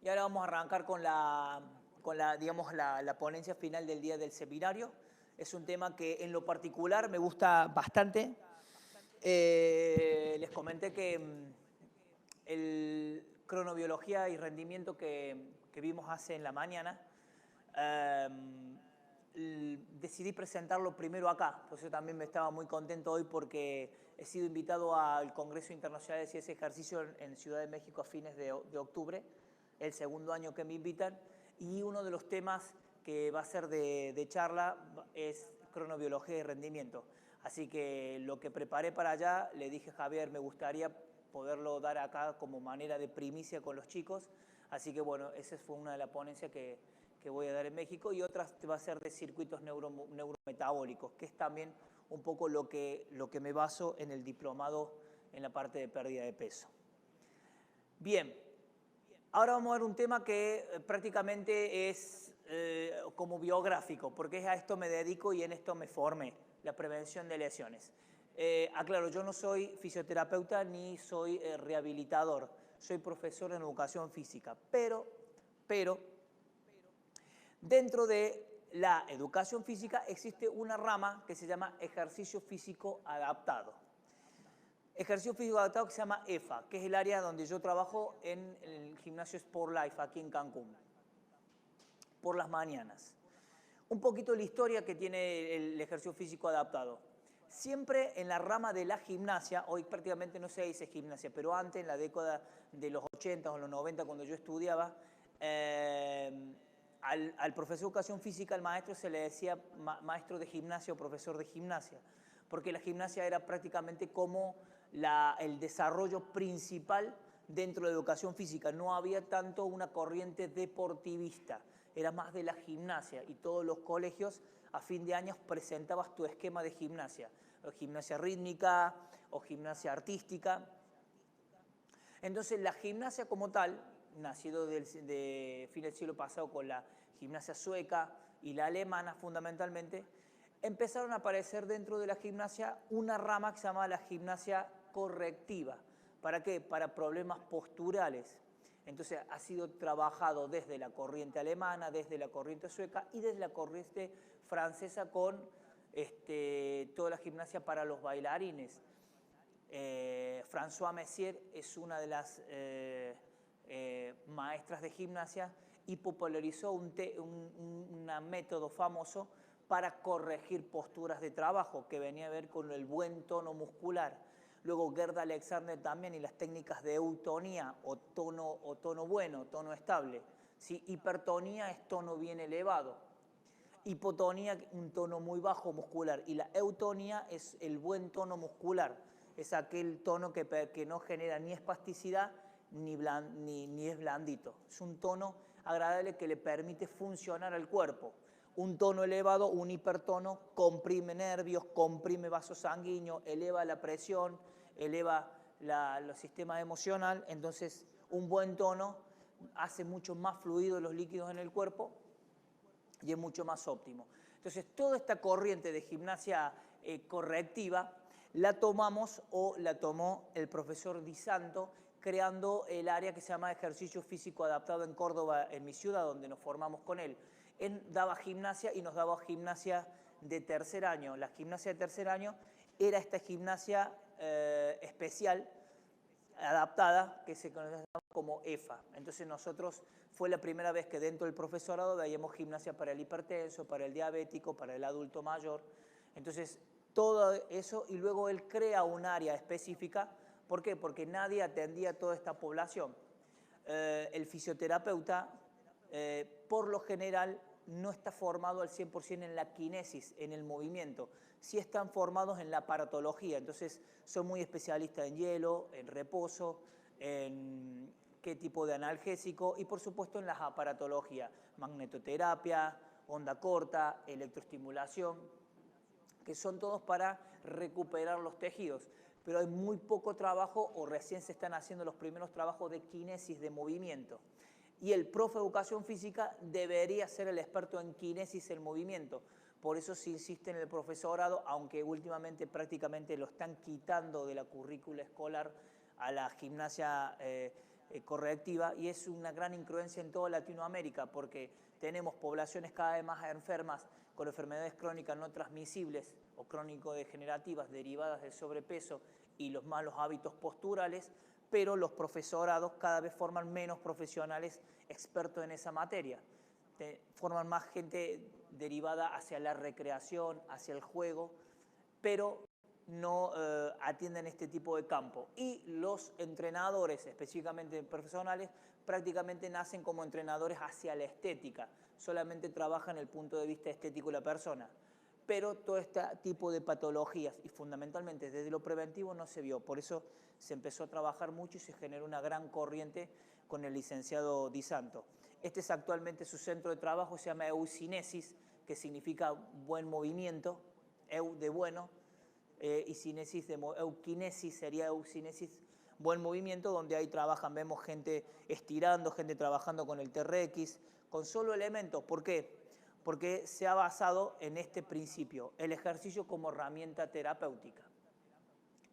Y ahora vamos a arrancar digamos, la ponencia final del día del seminario. Es un tema que en lo particular me gusta bastante. Les comenté que el cronobiología y rendimiento que vimos hace en la mañana, decidí presentarlo primero acá. Por eso también me estaba muy contento hoy porque he sido invitado al Congreso Internacional de Ciencia y Ejercicio en Ciudad de México a fines de octubre, el segundo año que me invitan, y uno de los temas que va a ser de charla es cronobiología y rendimiento. Así que lo que preparé para allá, le dije a Javier, me gustaría poderlo dar acá como manera de primicia con los chicos. Así que bueno, esa fue una de las ponencias que voy a dar en México, y otra va a ser de circuitos neurometabólicos, que es también un poco lo que me baso en el diplomado en la parte de pérdida de peso. Bien, ahora vamos a ver un tema que prácticamente es como biográfico, porque a esto me dedico y en esto me formé, la prevención de lesiones. Aclaro, yo no soy fisioterapeuta ni soy rehabilitador, soy profesor en educación física, pero dentro de la educación física existe una rama que se llama ejercicio físico adaptado. Ejercicio físico adaptado que se llama EFA, que es el área donde yo trabajo en el gimnasio Sport Life aquí en Cancún, por las mañanas. Un poquito la historia que tiene el ejercicio físico adaptado. Siempre en la rama de la gimnasia, hoy prácticamente no se dice gimnasia, pero antes, en la década de los 80 o los 90, cuando yo estudiaba, al profesor de educación física, al maestro, se le decía maestro de gimnasia o profesor de gimnasia, porque la gimnasia era prácticamente como el desarrollo principal dentro de la educación física. No había tanto una corriente deportivista, era más de la gimnasia, y todos los colegios a fin de año presentabas tu esquema de gimnasia, o gimnasia rítmica o gimnasia artística. Entonces la gimnasia como tal, nacido de fin del siglo pasado con la gimnasia sueca y la alemana fundamentalmente, empezaron a aparecer dentro de la gimnasia una rama que se llama la gimnasia correctiva. ¿Para qué? Para problemas posturales. Entonces ha sido trabajado desde la corriente alemana, desde la corriente sueca y desde la corriente francesa con toda la gimnasia para los bailarines. François Messier es una de las maestras de gimnasia y popularizó un método famoso para corregir posturas de trabajo que venía a ver con el buen tono muscular. Luego Gerda Alexander también, y las técnicas de eutonía o tono bueno, tono estable. ¿Sí? Hipertonía es tono bien elevado. Hipotonía, un tono muy bajo muscular. Y la eutonía es el buen tono muscular. Es aquel tono que no genera ni espasticidad ni es blandito. Es un tono agradable que le permite funcionar al cuerpo. Un tono elevado, un hipertono, comprime nervios, comprime vasos sanguíneos, eleva la presión, eleva el sistema emocional. Entonces, un buen tono hace mucho más fluido los líquidos en el cuerpo y es mucho más óptimo. Entonces, toda esta corriente de gimnasia correctiva la tomamos, o la tomó el profesor Di Santo, creando el área que se llama ejercicio físico adaptado en Córdoba, en mi ciudad, donde nos formamos con él. Él daba gimnasia y nos daba gimnasia de tercer año. La gimnasia de tercer año era esta gimnasia especial, adaptada, que se conoce como EFA. Entonces nosotros, fue la primera vez que dentro del profesorado veíamos gimnasia para el hipertenso, para el diabético, para el adulto mayor. Entonces todo eso, y luego él crea un área específica. ¿Por qué? Porque nadie atendía a toda esta población. El fisioterapeuta, por lo general, no está formado al 100% en la kinesis, en el movimiento. Sí están formados en la aparatología, entonces son muy especialistas en hielo, en reposo, en qué tipo de analgésico y por supuesto en las aparatologías, magnetoterapia, onda corta, electroestimulación, que son todos para recuperar los tejidos. Pero hay muy poco trabajo, o recién se están haciendo los primeros trabajos de kinesis, de movimiento. Y el profe de educación física debería ser el experto en kinesis, el movimiento. Por eso se insiste en el profesorado, aunque últimamente prácticamente lo están quitando de la currícula escolar a la gimnasia correctiva, y es una gran incongruencia en toda Latinoamérica porque tenemos poblaciones cada vez más enfermas con enfermedades crónicas no transmisibles o crónico-degenerativas derivadas del sobrepeso y los malos hábitos posturales, pero los profesorados cada vez forman menos profesionales expertos en esa materia. Forman más gente derivada hacia la recreación, hacia el juego, pero no atienden este tipo de campo. Y los entrenadores, específicamente profesionales, prácticamente nacen como entrenadores hacia la estética, solamente trabajan el punto de vista estético de la persona. Pero todo este tipo de patologías, y fundamentalmente desde lo preventivo, no se vio. Por eso se empezó a trabajar mucho y se generó una gran corriente con el licenciado Di Santo. Este es actualmente su centro de trabajo, se llama Eucinesis, que significa buen movimiento, eu de bueno, y cinesis de eukinesis sería eucinesis, buen movimiento, donde ahí trabajan, vemos gente estirando, gente trabajando con el TRX, con solo elementos. ¿Por qué? Porque se ha basado en este principio, el ejercicio como herramienta terapéutica,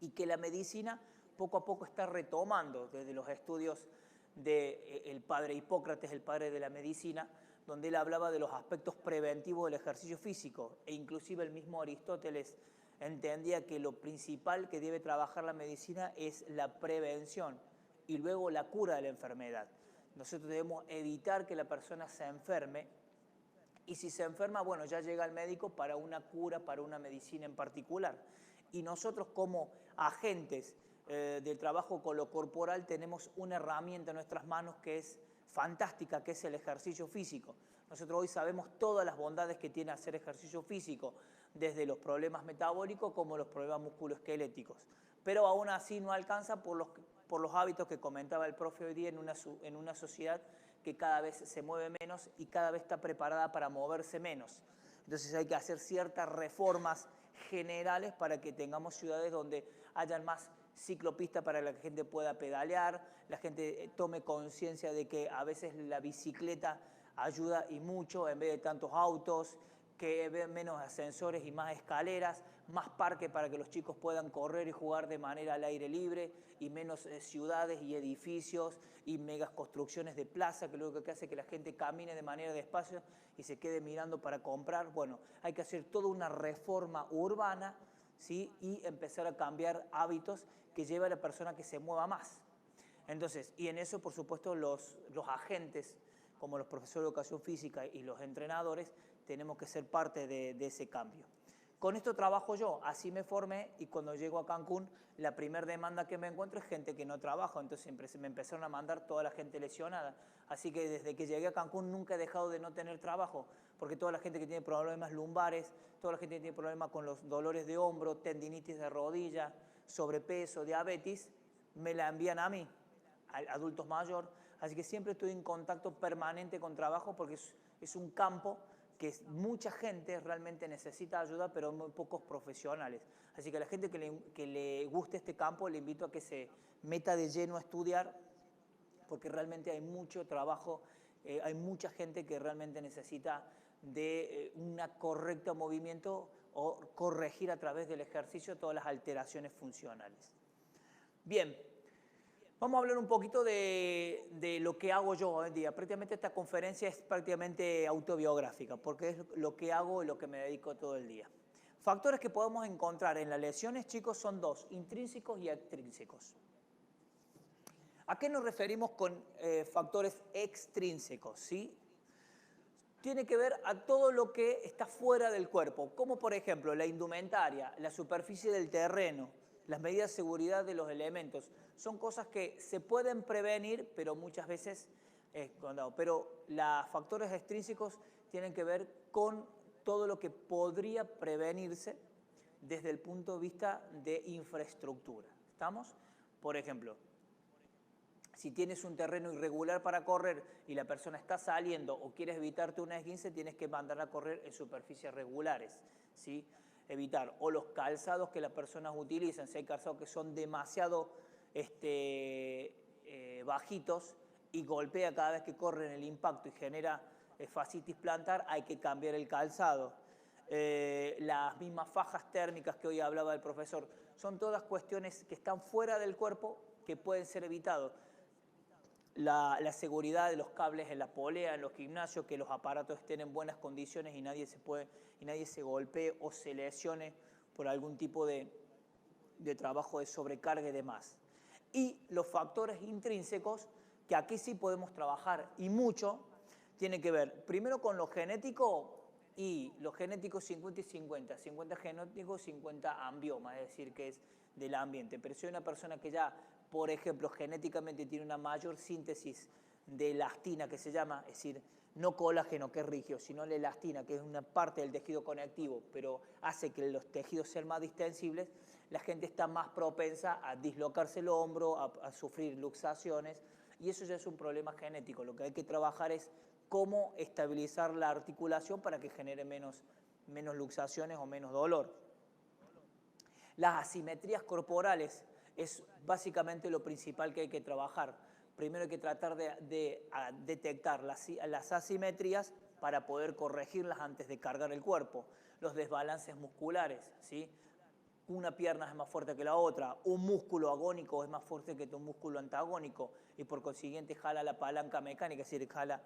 y que la medicina poco a poco está retomando desde los estudios del padre Hipócrates, el padre de la medicina, donde él hablaba de los aspectos preventivos del ejercicio físico, e inclusive el mismo Aristóteles entendía que lo principal que debe trabajar la medicina es la prevención y luego la cura de la enfermedad. Nosotros debemos evitar que la persona se enferme, y si se enferma, bueno, ya llega al médico para una cura, para una medicina en particular. Y nosotros como agentes del trabajo con lo corporal tenemos una herramienta en nuestras manos que es fantástica, que es el ejercicio físico. Nosotros hoy sabemos todas las bondades que tiene hacer ejercicio físico, desde los problemas metabólicos como los problemas musculoesqueléticos. Pero aún así no alcanza por los hábitos que comentaba el profe hoy día en una sociedad que cada vez se mueve menos y cada vez está preparada para moverse menos. Entonces hay que hacer ciertas reformas generales para que tengamos ciudades donde hayan más ciclopistas para que la gente pueda pedalear, la gente tome conciencia de que a veces la bicicleta ayuda y mucho en vez de tantos autos, que vean menos ascensores y más escaleras, más parques para que los chicos puedan correr y jugar de manera al aire libre, y menos ciudades y edificios y megas construcciones de plaza, que lo único que hace es que la gente camine de manera despacio y se quede mirando para comprar. Bueno, hay que hacer toda una reforma urbana, ¿sí? Y empezar a cambiar hábitos que lleve a la persona que se mueva más. Entonces, y en eso, por supuesto, los agentes, como los profesores de educación física y los entrenadores, tenemos que ser parte de ese cambio. Con esto trabajo yo, así me formé, y cuando llego a Cancún, la primera demanda que me encuentro es gente que no trabaja, entonces me empezaron a mandar toda la gente lesionada. Así que desde que llegué a Cancún nunca he dejado de no tener trabajo, porque toda la gente que tiene problemas lumbares, toda la gente que tiene problemas con los dolores de hombro, tendinitis de rodilla, sobrepeso, diabetes, me la envían a mí, a adultos mayores. Así que siempre estoy en contacto permanente con trabajo, porque es un campo que mucha gente realmente necesita ayuda, pero muy pocos profesionales. Así que a la gente que le guste este campo, le invito a que se meta de lleno a estudiar, porque realmente hay mucho trabajo, hay mucha gente que realmente necesita de un correcto movimiento o corregir a través del ejercicio todas las alteraciones funcionales. Bien. Vamos a hablar un poquito de lo que hago yo hoy en día. Prácticamente esta conferencia es prácticamente autobiográfica, porque es lo que hago y lo que me dedico todo el día. Factores que podemos encontrar en las lesiones, chicos, son dos: intrínsecos y extrínsecos. ¿A qué nos referimos con factores extrínsecos? ¿Sí? Tiene que ver a todo lo que está fuera del cuerpo, como por ejemplo la indumentaria, la superficie del terreno, las medidas de seguridad de los elementos. Son cosas que se pueden prevenir, pero muchas veces pero los factores extrínsecos tienen que ver con todo lo que podría prevenirse desde el punto de vista de infraestructura. ¿Estamos? Por ejemplo, si tienes un terreno irregular para correr y la persona está saliendo o quieres evitarte una esguince, tienes que mandar a correr en superficies regulares, ¿sí? Evitar o los calzados que las personas utilizan, si hay calzados que son demasiado bajitos y golpea cada vez que corren el impacto y genera fascitis plantar, hay que cambiar el calzado. Las mismas fajas térmicas que hoy hablaba el profesor, son todas cuestiones que están fuera del cuerpo que pueden ser evitados. la seguridad de los cables en la polea, en los gimnasios, que los aparatos estén en buenas condiciones y nadie se golpee o se lesione por algún tipo de trabajo de sobrecarga y demás. Y los factores intrínsecos, que aquí sí podemos trabajar y mucho, tiene que ver primero con lo genético, y los genéticos 50 y 50, 50 genéticos, 50 ambioma, es decir, que es del ambiente. Pero si hay una persona que ya, por ejemplo, genéticamente tiene una mayor síntesis de elastina, que se llama, es decir, no colágeno, que es rígido, sino la elastina, que es una parte del tejido conectivo, pero hace que los tejidos sean más distensibles, la gente está más propensa a dislocarse el hombro, a sufrir luxaciones, y eso ya es un problema genético. Lo que hay que trabajar es cómo estabilizar la articulación para que genere menos luxaciones o menos dolor. Las asimetrías corporales es básicamente lo principal que hay que trabajar. Primero hay que tratar de detectar las asimetrías para poder corregirlas antes de cargar el cuerpo. Los desbalances musculares, ¿sí? Una pierna es más fuerte que la otra, un músculo agónico es más fuerte que tu músculo antagónico y por consiguiente jala la palanca mecánica, es decir, jala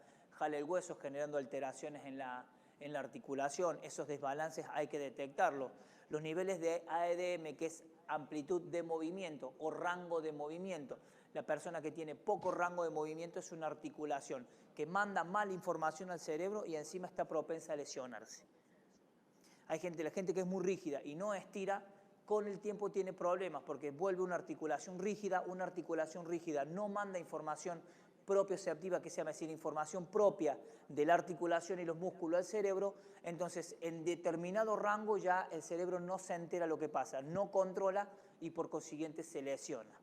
el hueso generando alteraciones en la articulación. Esos desbalances hay que detectarlos. Los niveles de AEDM, que es amplitud de movimiento o rango de movimiento. La persona que tiene poco rango de movimiento es una articulación que manda mala información al cerebro y encima está propensa a lesionarse. La gente que es muy rígida y no estira, con el tiempo tiene problemas porque vuelve una articulación rígida no manda información propioceptiva, que se llama, es decir, información propia de la articulación y los músculos al cerebro, entonces en determinado rango ya el cerebro no se entera lo que pasa, no controla y por consiguiente se lesiona.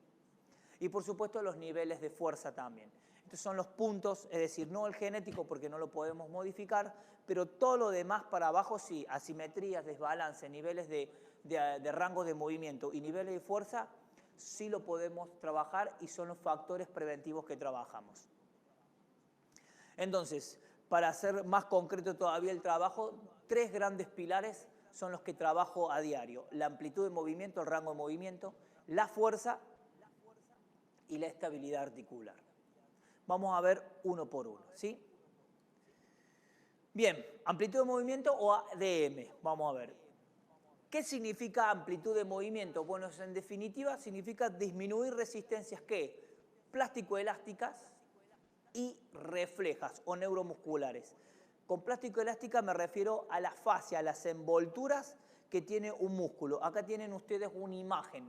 Y por supuesto los niveles de fuerza también. Estos son los puntos, es decir, no el genético porque no lo podemos modificar, pero todo lo demás para abajo sí, asimetrías, desbalance, niveles de rango de movimiento y niveles de fuerza, sí lo podemos trabajar y son los factores preventivos que trabajamos. Entonces, para hacer más concreto todavía el trabajo, 3 grandes pilares son los que trabajo a diario: la amplitud de movimiento, el rango de movimiento, la fuerza y la estabilidad articular. Vamos a ver uno por uno, ¿sí? Bien, amplitud de movimiento o ADM, vamos a ver. ¿Qué significa amplitud de movimiento? Bueno, en definitiva significa disminuir resistencias ¿qué? Plástico-elásticas y reflejas o neuromusculares. Con plástico-elástica me refiero a la fascia, a las envolturas que tiene un músculo. Acá tienen ustedes una imagen.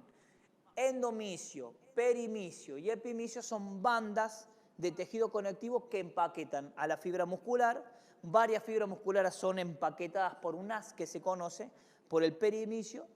Endomisio, perimisio y epimisio son bandas de tejido conectivo que empaquetan a la fibra muscular. Varias fibras musculares son empaquetadas por un haz que se conoce, por el perimisio,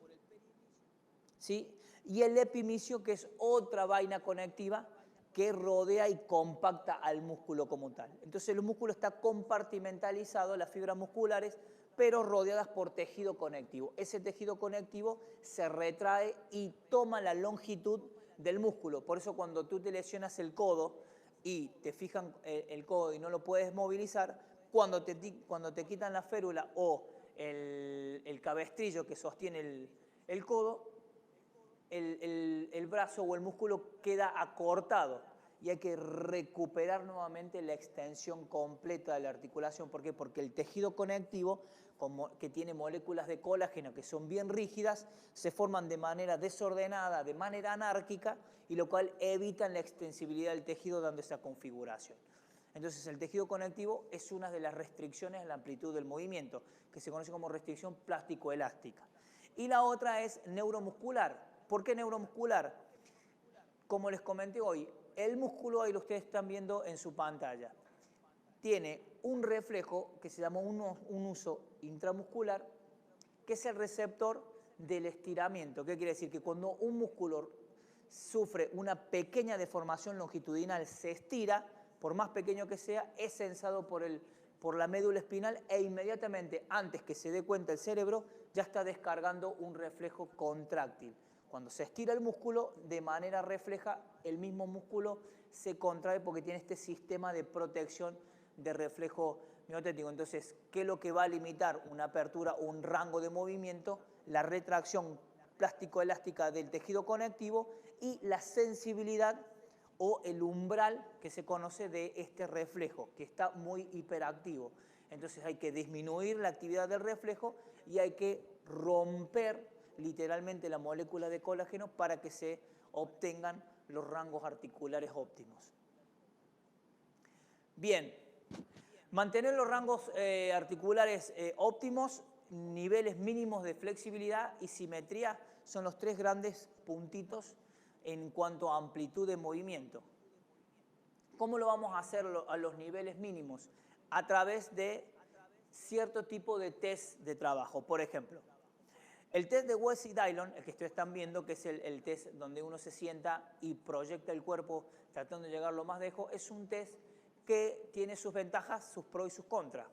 ¿sí? Y el epimisio, que es otra vaina conectiva que rodea y compacta al músculo como tal. Entonces el músculo está compartimentalizado, las fibras musculares, pero rodeadas por tejido conectivo. Ese tejido conectivo se retrae y toma la longitud del músculo. Por eso cuando tú te lesionas el codo y te fijan el codo y no lo puedes movilizar, cuando te quitan la férula o el cabestrillo que sostiene el codo, el brazo o el músculo queda acortado y hay que recuperar nuevamente la extensión completa de la articulación. ¿Por qué? Porque el tejido conectivo, que tiene moléculas de colágeno que son bien rígidas, se forman de manera desordenada, de manera anárquica, y lo cual evita la extensibilidad del tejido dando esa configuración. Entonces el tejido conectivo es una de las restricciones a la amplitud del movimiento, que se conoce como restricción plástico-elástica. Y la otra es neuromuscular. ¿Por qué neuromuscular? Como les comenté hoy, el músculo, ahí lo ustedes están viendo en su pantalla, tiene un reflejo que se llama un uso intramuscular, que es el receptor del estiramiento. ¿Qué quiere decir? Que cuando un músculo sufre una pequeña deformación longitudinal, se estira, por más pequeño que sea, es sensado por la médula espinal e inmediatamente, antes que se dé cuenta el cerebro, ya está descargando un reflejo contráctil. Cuando se estira el músculo, de manera refleja, el mismo músculo se contrae porque tiene este sistema de protección de reflejo miotético. Entonces, ¿qué es lo que va a limitar una apertura o un rango de movimiento? La retracción plástico-elástica del tejido conectivo y la sensibilidad o el umbral que se conoce de este reflejo, que está muy hiperactivo. Entonces hay que disminuir la actividad del reflejo y hay que romper literalmente la molécula de colágeno para que se obtengan los rangos articulares óptimos. Bien, mantener los rangos articulares óptimos, niveles mínimos de flexibilidad y simetría son los tres grandes puntitos en cuanto a amplitud de movimiento. ¿Cómo lo vamos a hacer a los niveles mínimos? A través de cierto tipo de test de trabajo. Por ejemplo, el test de West y Dylon, el que ustedes están viendo, que es el test donde uno se sienta y proyecta el cuerpo tratando de llegar lo más lejos, es un test que tiene sus ventajas, sus pros y sus contras.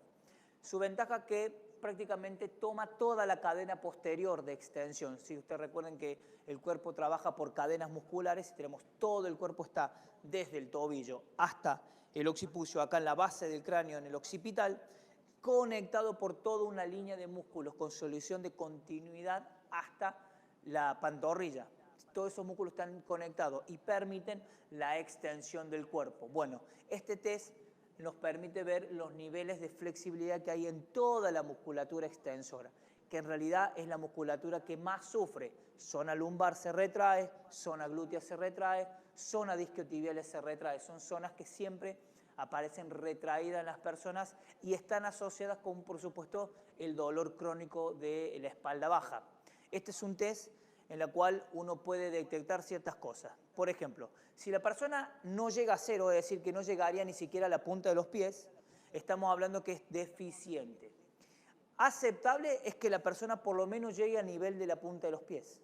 Su ventaja que prácticamente toma toda la cadena posterior de extensión. Si ustedes recuerden que el cuerpo trabaja por cadenas musculares, tenemos todo el cuerpo está desde el tobillo hasta el occipucio, acá en la base del cráneo, en el occipital, conectado por toda una línea de músculos con solución de continuidad hasta la pantorrilla. Todos esos músculos están conectados y permiten la extensión del cuerpo. Bueno, este test nos permite ver los niveles de flexibilidad que hay en toda la musculatura extensora, que en realidad es la musculatura que más sufre. Zona lumbar se retrae, zona glútea se retrae, zona discotibiales se retrae. Son zonas que siempre aparecen retraídas en las personas y están asociadas con, por supuesto, el dolor crónico de la espalda baja. Este es un test en el cual uno puede detectar ciertas cosas. Por ejemplo, si la persona no llega a cero, es decir, que no llegaría ni siquiera a la punta de los pies, estamos hablando que es deficiente. Aceptable es que la persona por lo menos llegue a nivel de la punta de los pies.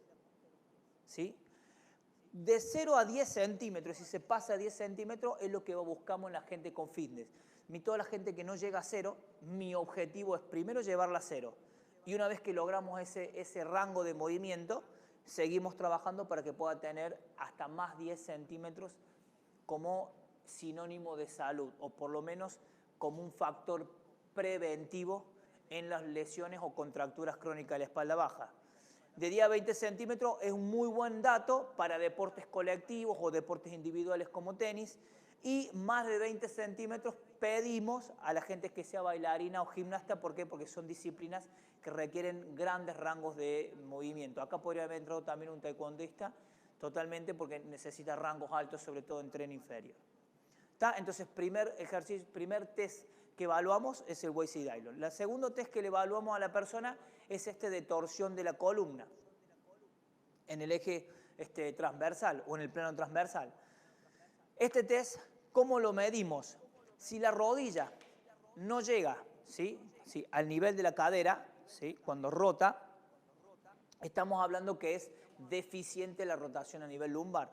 ¿Sí? De 0 a 10 centímetros, si se pasa a 10 centímetros, es lo que buscamos en la gente con fitness. Toda la gente que no llega a cero, mi objetivo es primero llevarla a cero. Y una vez que logramos ese rango de movimiento, seguimos trabajando para que pueda tener hasta más 10 centímetros como sinónimo de salud, o por lo menos como un factor preventivo en las lesiones o contracturas crónicas de la espalda baja. De 10 a 20 centímetros es un muy buen dato para deportes colectivos o deportes individuales como tenis, y más de 20 centímetros pedimos a la gente que sea bailarina o gimnasta. ¿Por qué? Porque son disciplinas que requieren grandes rangos de movimiento. Acá podría haber entrado también un taekwondista, totalmente, porque necesita rangos altos, sobre todo en tren inferior. ¿Está? Entonces, primer ejercicio, primer test que evaluamos es el West y Dylon. El segundo test que le evaluamos a la persona es este de torsión de la columna en el eje transversal o en el plano transversal. Este test, ¿cómo lo medimos? Si la rodilla no llega, ¿sí? Al nivel de la cadera, ¿sí? Cuando rota, estamos hablando que es deficiente la rotación a nivel lumbar.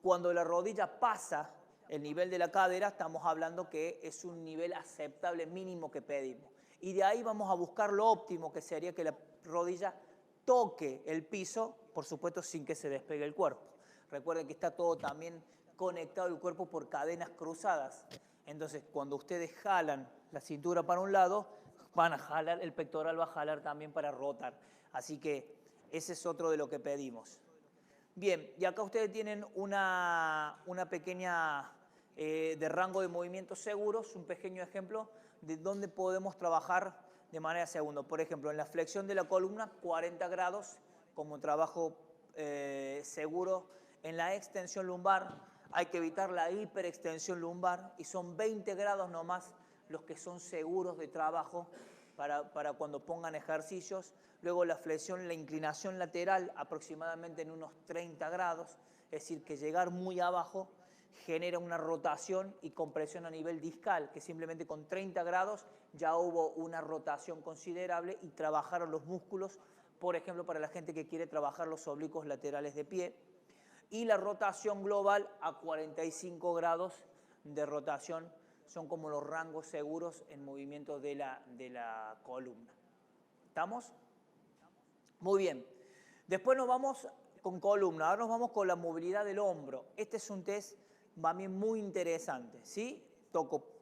Cuando la rodilla pasa el nivel de la cadera, estamos hablando que es un nivel aceptable mínimo que pedimos. Y de ahí vamos a buscar lo óptimo, que sería que la rodilla toque el piso, por supuesto sin que se despegue el cuerpo. Recuerden que está todo también conectado el cuerpo por cadenas cruzadas. Entonces, cuando ustedes jalan la cintura para un lado, van a jalar, el pectoral va a jalar también para rotar. Así que ese es otro de lo que pedimos. Bien, y acá ustedes tienen una pequeña de rango de movimientos seguros, un pequeño ejemplo de dónde podemos trabajar de manera segura. Por ejemplo, en la flexión de la columna, 40 grados como trabajo seguro. En la extensión lumbar hay que evitar la hiperextensión lumbar y son 20 grados nomás los que son seguros de trabajo para cuando pongan ejercicios. Luego la flexión, la inclinación lateral aproximadamente en unos 30 grados, es decir, que llegar muy abajo genera una rotación y compresión a nivel discal, que simplemente con 30 grados ya hubo una rotación considerable y trabajaron los músculos, por ejemplo, para la gente que quiere trabajar los oblicuos laterales de pie. Y la rotación global a 45 grados de rotación son como los rangos seguros en movimiento de la columna. ¿Estamos? Muy bien. Después nos vamos con columna, ahora nos vamos con la movilidad del hombro. Este es un test también muy interesante, ¿sí?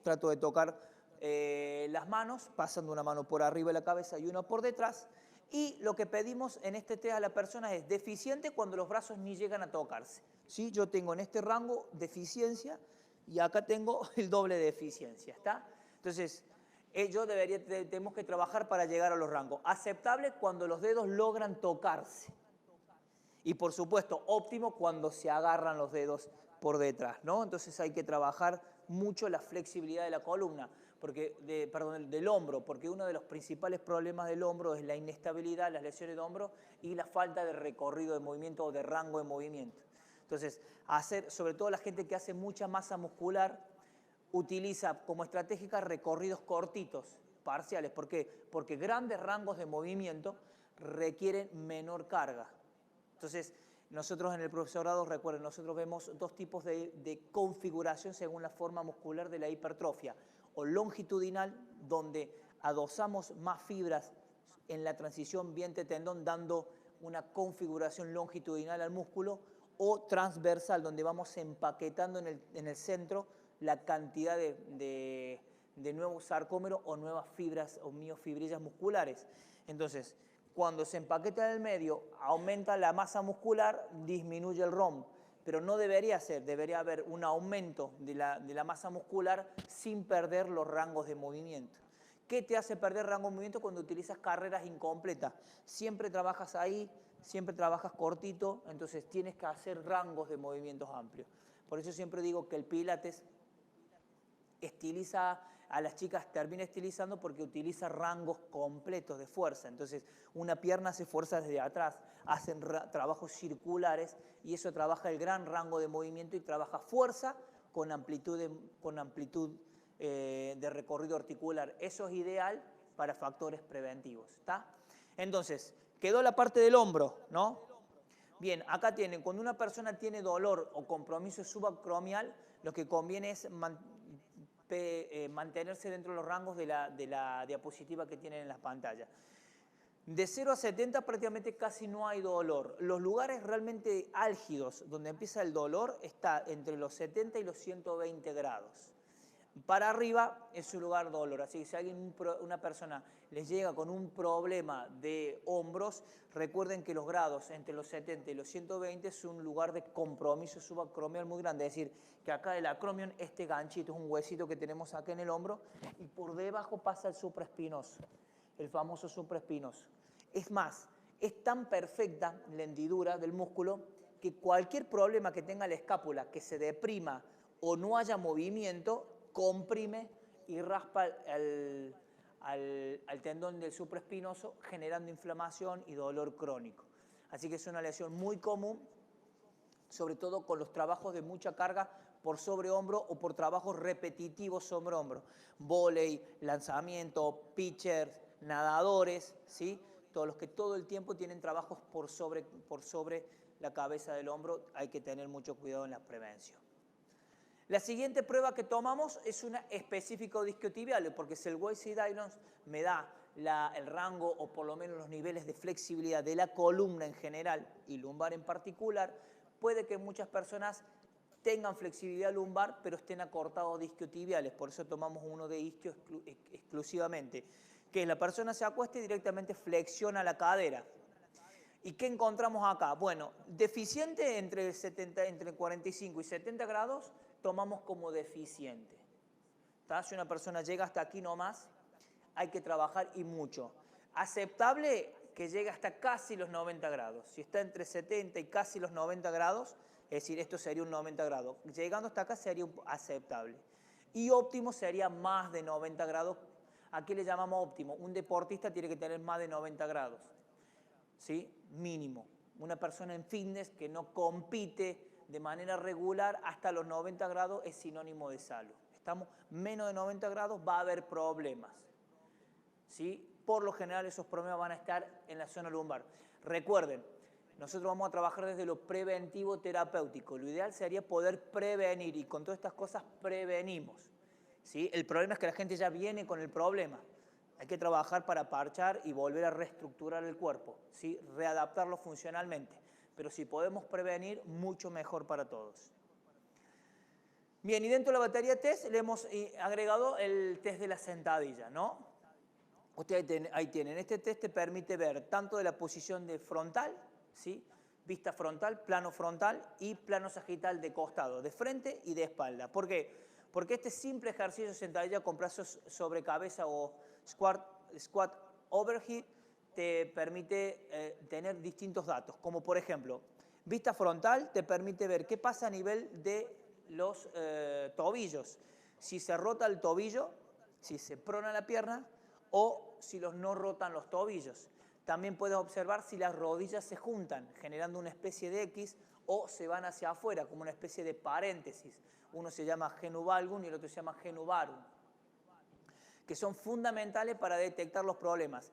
Trato de tocar las manos, pasando una mano por arriba de la cabeza y una por detrás. Y lo que pedimos en este test a la persona es deficiente cuando los brazos ni llegan a tocarse. ¿sí? Yo tengo en este rango deficiencia y acá tengo el doble de eficiencia, ¿está? Entonces, tenemos que trabajar para llegar a los rangos. Aceptable cuando los dedos logran tocarse. Y por supuesto, óptimo cuando se agarran los dedos por detrás, ¿no? Entonces hay que trabajar mucho la flexibilidad de la columna, del hombro, porque uno de los principales problemas del hombro es la inestabilidad, las lesiones de hombro y la falta de recorrido de movimiento o de rango de movimiento. Entonces, sobre todo la gente que hace mucha masa muscular, utiliza como estratégica recorridos cortitos, parciales. ¿Por qué? Porque grandes rangos de movimiento requieren menor carga. Entonces, nosotros en el profesorado, recuerden, nosotros vemos dos tipos de configuración según la forma muscular de la hipertrofia. O longitudinal, donde adosamos más fibras en la transición vientre-tendón, dando una configuración longitudinal al músculo, o transversal, donde vamos empaquetando en el centro la cantidad de nuevos sarcómeros o nuevas fibras o miofibrillas musculares. Entonces, cuando se empaqueta en el medio, aumenta la masa muscular, disminuye el ROM. Pero no debería ser, debería haber un aumento de la masa muscular sin perder los rangos de movimiento. ¿Qué te hace perder rango de movimiento cuando utilizas carreras incompletas? Siempre trabajas ahí, siempre trabajas cortito, entonces tienes que hacer rangos de movimientos amplios. Por eso siempre digo que el Pilates estiliza a las chicas, termina estilizando porque utiliza rangos completos de fuerza. Entonces, una pierna hace fuerza desde atrás, hacen trabajos circulares y eso trabaja el gran rango de movimiento y trabaja fuerza con amplitud de recorrido articular. Eso es ideal para factores preventivos, ¿está? Entonces, quedó la parte del hombro, ¿no? Bien, acá tienen, cuando una persona tiene dolor o compromiso subacromial, lo que conviene es mantenerse dentro de los rangos de la diapositiva que tienen en las pantallas. De 0 a 70 prácticamente casi no hay dolor. Los lugares realmente álgidos donde empieza el dolor está entre los 70 y los 120 grados. Para arriba es un lugar dolor, así que si una persona les llega con un problema de hombros, recuerden que los grados entre los 70 y los 120 es un lugar de compromiso subacromial muy grande, es decir, que acá el acromion, este ganchito, es un huesito que tenemos acá en el hombro y por debajo pasa el supraespinoso, el famoso supraespinoso. Es más, es tan perfecta la hendidura del músculo que cualquier problema que tenga la escápula, que se deprima o no haya movimiento, comprime y raspa al tendón del supraespinoso, generando inflamación y dolor crónico. Así que es una lesión muy común, sobre todo con los trabajos de mucha carga por sobre hombro o por trabajos repetitivos sobre hombro. Vóley, lanzamiento, pitchers, nadadores, ¿sí? Todos los que todo el tiempo tienen trabajos por sobre la cabeza del hombro, hay que tener mucho cuidado en la prevención. La siguiente prueba que tomamos es una específica discotibial, porque si el Waist Islands me da el rango o por lo menos los niveles de flexibilidad de la columna en general y lumbar en particular, puede que muchas personas tengan flexibilidad lumbar pero estén acortados discotibiales, por eso tomamos uno de isquio exclusivamente, que la persona se acuesta y directamente flexiona la cadera. ¿Y qué encontramos acá? Bueno, deficiente entre 45 y 70 grados, tomamos como deficiente. ¿Tá? Si una persona llega hasta aquí nomás, hay que trabajar y mucho. Aceptable que llegue hasta casi los 90 grados. Si está entre 70 y casi los 90 grados, es decir, esto sería un 90 grados. Llegando hasta acá sería aceptable. Y óptimo sería más de 90 grados. ¿A qué le llamamos óptimo? Un deportista tiene que tener más de 90 grados. ¿Sí? Mínimo. Una persona en fitness que no compite de manera regular hasta los 90 grados es sinónimo de salud. Estamos menos de 90 grados, va a haber problemas. ¿Sí? Por lo general esos problemas van a estar en la zona lumbar. Recuerden, nosotros vamos a trabajar desde lo preventivo terapéutico. Lo ideal sería poder prevenir y con todas estas cosas prevenimos. ¿Sí? El problema es que la gente ya viene con el problema. Hay que trabajar para parchar y volver a reestructurar el cuerpo, ¿sí? Readaptarlo funcionalmente. Pero si podemos prevenir, mucho mejor para todos. Bien, y dentro de la batería de test le hemos agregado el test de la sentadilla, ¿no? Ustedes ahí tienen. Este test te permite ver tanto de la posición de frontal, ¿sí? Vista frontal, plano frontal y plano sagital de costado, de frente y de espalda. ¿Por qué? Porque este simple ejercicio de sentadilla con brazos sobre cabeza o squat overhead te permite tener distintos datos, como por ejemplo, vista frontal te permite ver qué pasa a nivel de los tobillos, si se rota el tobillo, si se prona la pierna o si no rotan los tobillos. También puedes observar si las rodillas se juntan, generando una especie de X, o se van hacia afuera, como una especie de paréntesis. Uno se llama genu valgum y el otro se llama genu varum, que son fundamentales para detectar los problemas.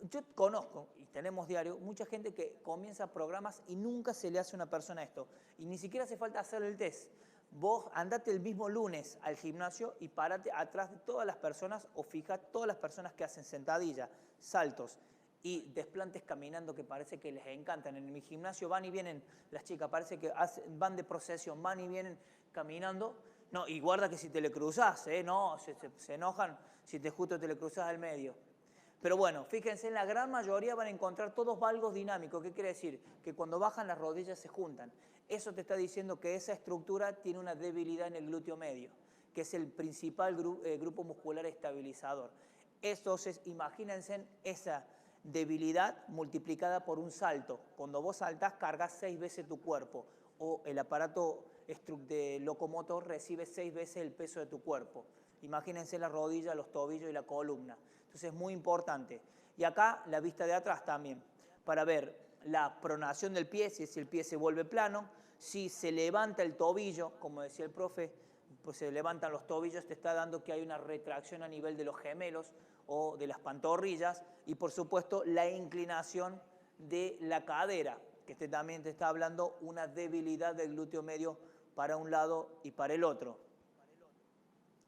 Yo conozco, y tenemos diario, mucha gente que comienza programas y nunca se le hace a una persona esto. Y ni siquiera hace falta hacer el test. Vos andate el mismo lunes al gimnasio y párate atrás de todas las personas o fija todas las personas que hacen sentadilla, saltos y desplantes caminando que parece que les encantan. En mi gimnasio van y vienen las chicas, parece que van de procesión, van y vienen caminando. No, y guarda que si te le cruzás, no, se enojan si te justo te le cruzás al medio. Pero bueno, fíjense, en la gran mayoría van a encontrar todos valgos dinámicos. ¿Qué quiere decir? Que cuando bajan las rodillas se juntan. Eso te está diciendo que esa estructura tiene una debilidad en el glúteo medio, que es el principal grupo muscular estabilizador. Entonces, imagínense esa debilidad multiplicada por un salto. Cuando vos saltás, cargas 6 veces tu cuerpo, o el aparato de locomotor recibe 6 veces el peso de tu cuerpo. Imagínense la rodilla, los tobillos y la columna. Entonces es muy importante. Y acá la vista de atrás también, para ver la pronación del pie, si el pie se vuelve plano, si se levanta el tobillo, como decía el profe, pues se levantan los tobillos, te está dando que hay una retracción a nivel de los gemelos o de las pantorrillas, y por supuesto la inclinación de la cadera, que también te está hablando una debilidad del glúteo medio para un lado y para el otro.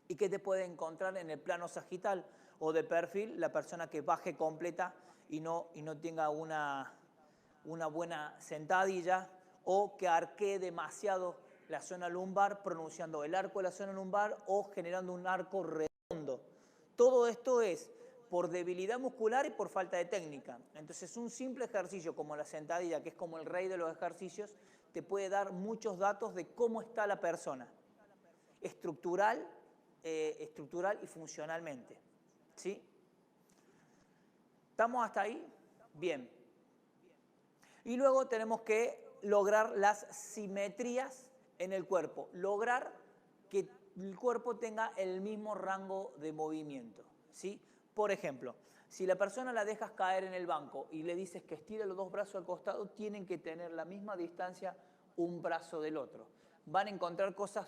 ¿Y qué te puede encontrar en el plano sagital o de perfil? La persona que baje completa y no tenga una buena sentadilla, o que arquee demasiado la zona lumbar, pronunciando el arco de la zona lumbar o generando un arco redondo. Todo esto es por debilidad muscular y por falta de técnica. Entonces un simple ejercicio como la sentadilla, que es como el rey de los ejercicios, te puede dar muchos datos de cómo está la persona, estructural y funcionalmente. ¿Sí? ¿Estamos hasta ahí? Bien. Y luego tenemos que lograr las simetrías en el cuerpo, lograr que el cuerpo tenga el mismo rango de movimiento. ¿Sí? Por ejemplo, si la persona la dejas caer en el banco y le dices que estire los 2 brazos al costado, tienen que tener la misma distancia un brazo del otro. Van a encontrar cosas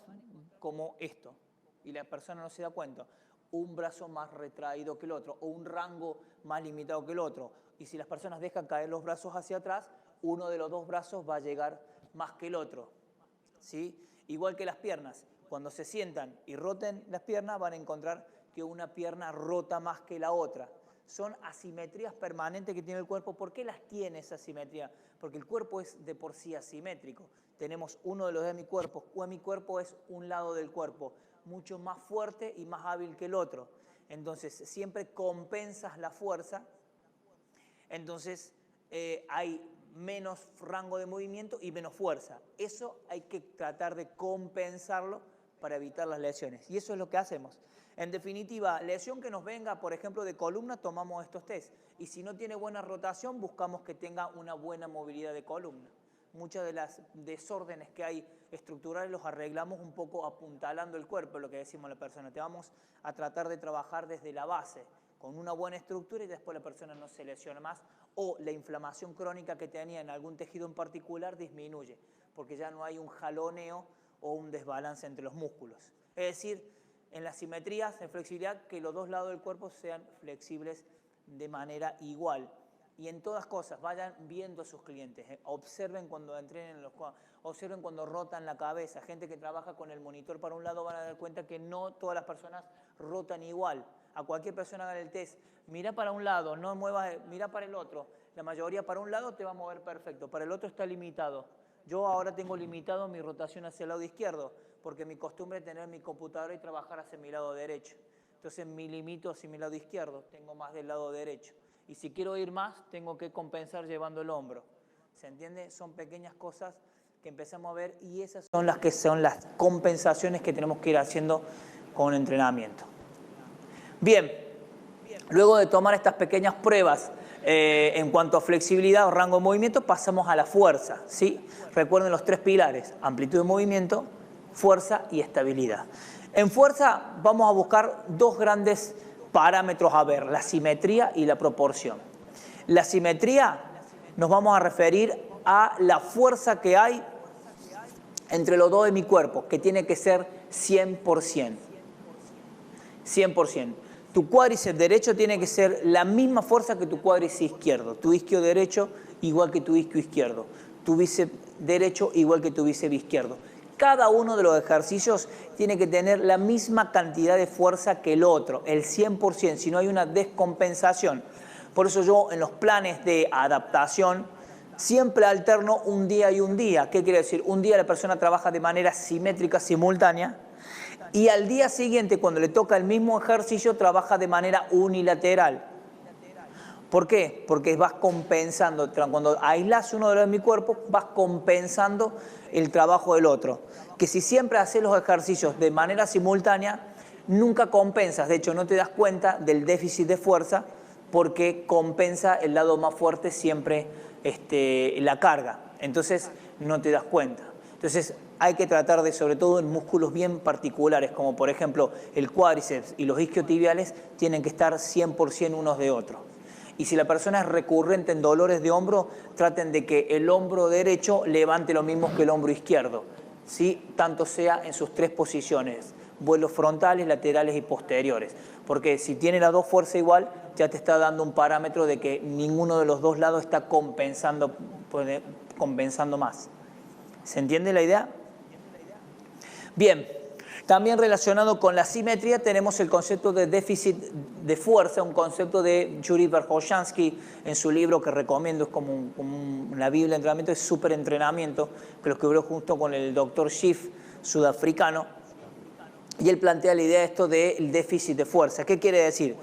como esto, y la persona no se da cuenta. Un brazo más retraído que el otro, o un rango más limitado que el otro. Y si las personas dejan caer los brazos hacia atrás, uno de los 2 brazos va a llegar más que el otro. ¿Sí? Igual que las piernas. Cuando se sientan y roten las piernas, van a encontrar que una pierna rota más que la otra. Son asimetrías permanentes que tiene el cuerpo. ¿Por qué las tiene esa asimetría? Porque el cuerpo es de por sí asimétrico. Tenemos uno de los hemicuerpos. Un hemicuerpo es un lado del cuerpo, mucho más fuerte y más hábil que el otro. Entonces, siempre compensas la fuerza. Entonces, hay menos rango de movimiento y menos fuerza. Eso hay que tratar de compensarlo para evitar las lesiones. Y eso es lo que hacemos. En definitiva, lesión que nos venga, por ejemplo, de columna, tomamos estos test. Y si no tiene buena rotación, buscamos que tenga una buena movilidad de columna. Muchas de las desórdenes que hay estructurales los arreglamos un poco apuntalando el cuerpo, lo que decimos a la persona. Te vamos a tratar de trabajar desde la base, con una buena estructura, y después la persona no se lesiona más, o la inflamación crónica que tenía en algún tejido en particular disminuye, porque ya no hay un jaloneo o un desbalance entre los músculos. Es decir, en las simetrías, en flexibilidad, que los 2 lados del cuerpo sean flexibles de manera igual. Y en todas cosas, vayan viendo a sus clientes, observen cuando entrenen, observen cuando rotan la cabeza. Gente que trabaja con el monitor para un lado van a dar cuenta que no todas las personas rotan igual. A cualquier persona hagan el test, mira para un lado, no muevas, mira para el otro. La mayoría para un lado te va a mover perfecto, para el otro está limitado. Yo ahora tengo limitado mi rotación hacia el lado izquierdo, porque mi costumbre es tener mi computadora y trabajar hacia mi lado derecho. Entonces me limito hacia mi lado izquierdo, tengo más del lado derecho. Y si quiero ir más, tengo que compensar llevando el hombro. ¿Se entiende? Son pequeñas cosas que empezamos a ver y esas son las compensaciones que tenemos que ir haciendo con entrenamiento. Bien, luego de tomar estas pequeñas pruebas en cuanto a flexibilidad o rango de movimiento, pasamos a la fuerza, ¿sí? Recuerden los 3 pilares: amplitud de movimiento, fuerza y estabilidad. En fuerza vamos a buscar 2 grandes parámetros a ver: la simetría y la proporción. La simetría, nos vamos a referir a la fuerza que hay entre los dos de mi cuerpo, que tiene que ser 100%. 100%. Tu cuádriceps derecho tiene que ser la misma fuerza que tu cuádriceps izquierdo. Tu isquio derecho igual que tu isquio izquierdo. Tu bíceps derecho igual que tu bíceps izquierdo. Cada uno de los ejercicios tiene que tener la misma cantidad de fuerza que el otro, el 100%, si no hay una descompensación. Por eso yo en los planes de adaptación siempre alterno un día y un día. ¿Qué quiere decir? Un día la persona trabaja de manera simétrica, simultánea, y al día siguiente, cuando le toca el mismo ejercicio, trabaja de manera unilateral. ¿Por qué? Porque vas compensando. Cuando aislas uno de mi cuerpo, vas compensando el trabajo del otro. Que si siempre haces los ejercicios de manera simultánea, nunca compensas. De hecho, no te das cuenta del déficit de fuerza porque compensa el lado más fuerte siempre la carga. Entonces, no te das cuenta. Entonces, hay que tratar de, sobre todo en músculos bien particulares, como por ejemplo el cuádriceps y los isquiotibiales, tienen que estar 100% unos de otros. Y si la persona es recurrente en dolores de hombro, traten de que el hombro derecho levante lo mismo que el hombro izquierdo, ¿sí? Tanto sea en sus 3 posiciones, vuelos frontales, laterales y posteriores. Porque si tiene las 2 fuerzas igual, ya te está dando un parámetro de que ninguno de los 2 lados está compensando más. ¿Se entiende la idea? Bien, también relacionado con la simetría tenemos el concepto de déficit de fuerza, un concepto de Yuri Verkhoshansky en su libro que recomiendo, es como una biblia de entrenamiento, es súper entrenamiento, que lo escribió junto con el doctor Schiff, sudafricano, y él plantea la idea de esto del déficit de fuerza. ¿Qué quiere decir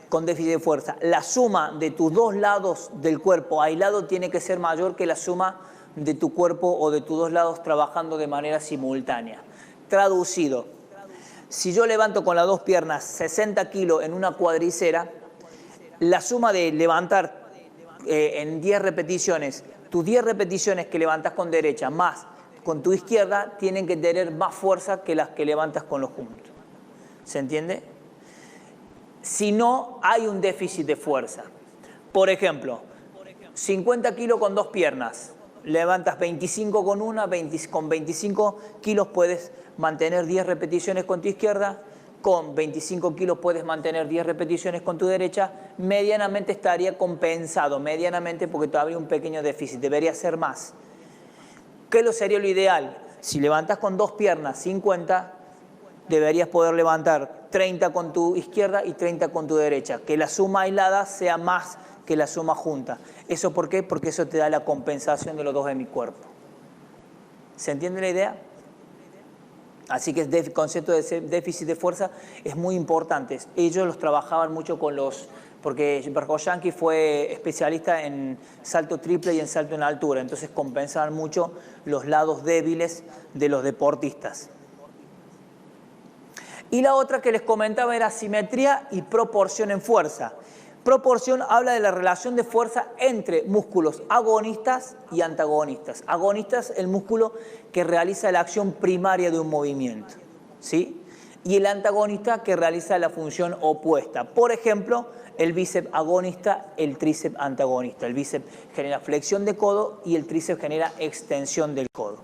con déficit de fuerza? La suma de tus 2 lados del cuerpo aislado tiene que ser mayor que la suma de tu cuerpo o de tus 2 lados trabajando de manera simultánea. Traducido, si yo levanto con las 2 piernas 60 kilos en una cuadricera, la suma de levantar en 10 repeticiones, tus 10 repeticiones que levantas con derecha más con tu izquierda tienen que tener más fuerza que las que levantas con los juntos. ¿Se entiende? Si no, hay un déficit de fuerza. Por ejemplo, 50 kilos con 2 piernas. Levantas 25 con una, con 25 kilos puedes mantener 10 repeticiones con tu izquierda, con 25 kilos puedes mantener 10 repeticiones con tu derecha, medianamente estaría compensado, medianamente porque todavía hay un pequeño déficit, debería ser más. ¿Qué sería lo ideal? Si levantas con 2 piernas 50, deberías poder levantar 30 con tu izquierda y 30 con tu derecha, que la suma aislada sea más que la suma junta. ¿Eso por qué? Porque eso te da la compensación de los 2 de mi cuerpo. ¿Se entiende la idea? Así que el concepto de déficit de fuerza es muy importante. Ellos los trabajaban mucho con porque Verkhoshansky fue especialista en salto triple y en salto en altura, entonces compensaban mucho los lados débiles de los deportistas. Y la otra que les comentaba era simetría y proporción en fuerza. Proporción habla de la relación de fuerza entre músculos agonistas y antagonistas. Agonistas, el músculo que realiza la acción primaria de un movimiento, ¿sí? Y el antagonista que realiza la función opuesta. Por ejemplo, el bíceps agonista, el tríceps antagonista. El bíceps genera flexión de codo y el tríceps genera extensión del codo.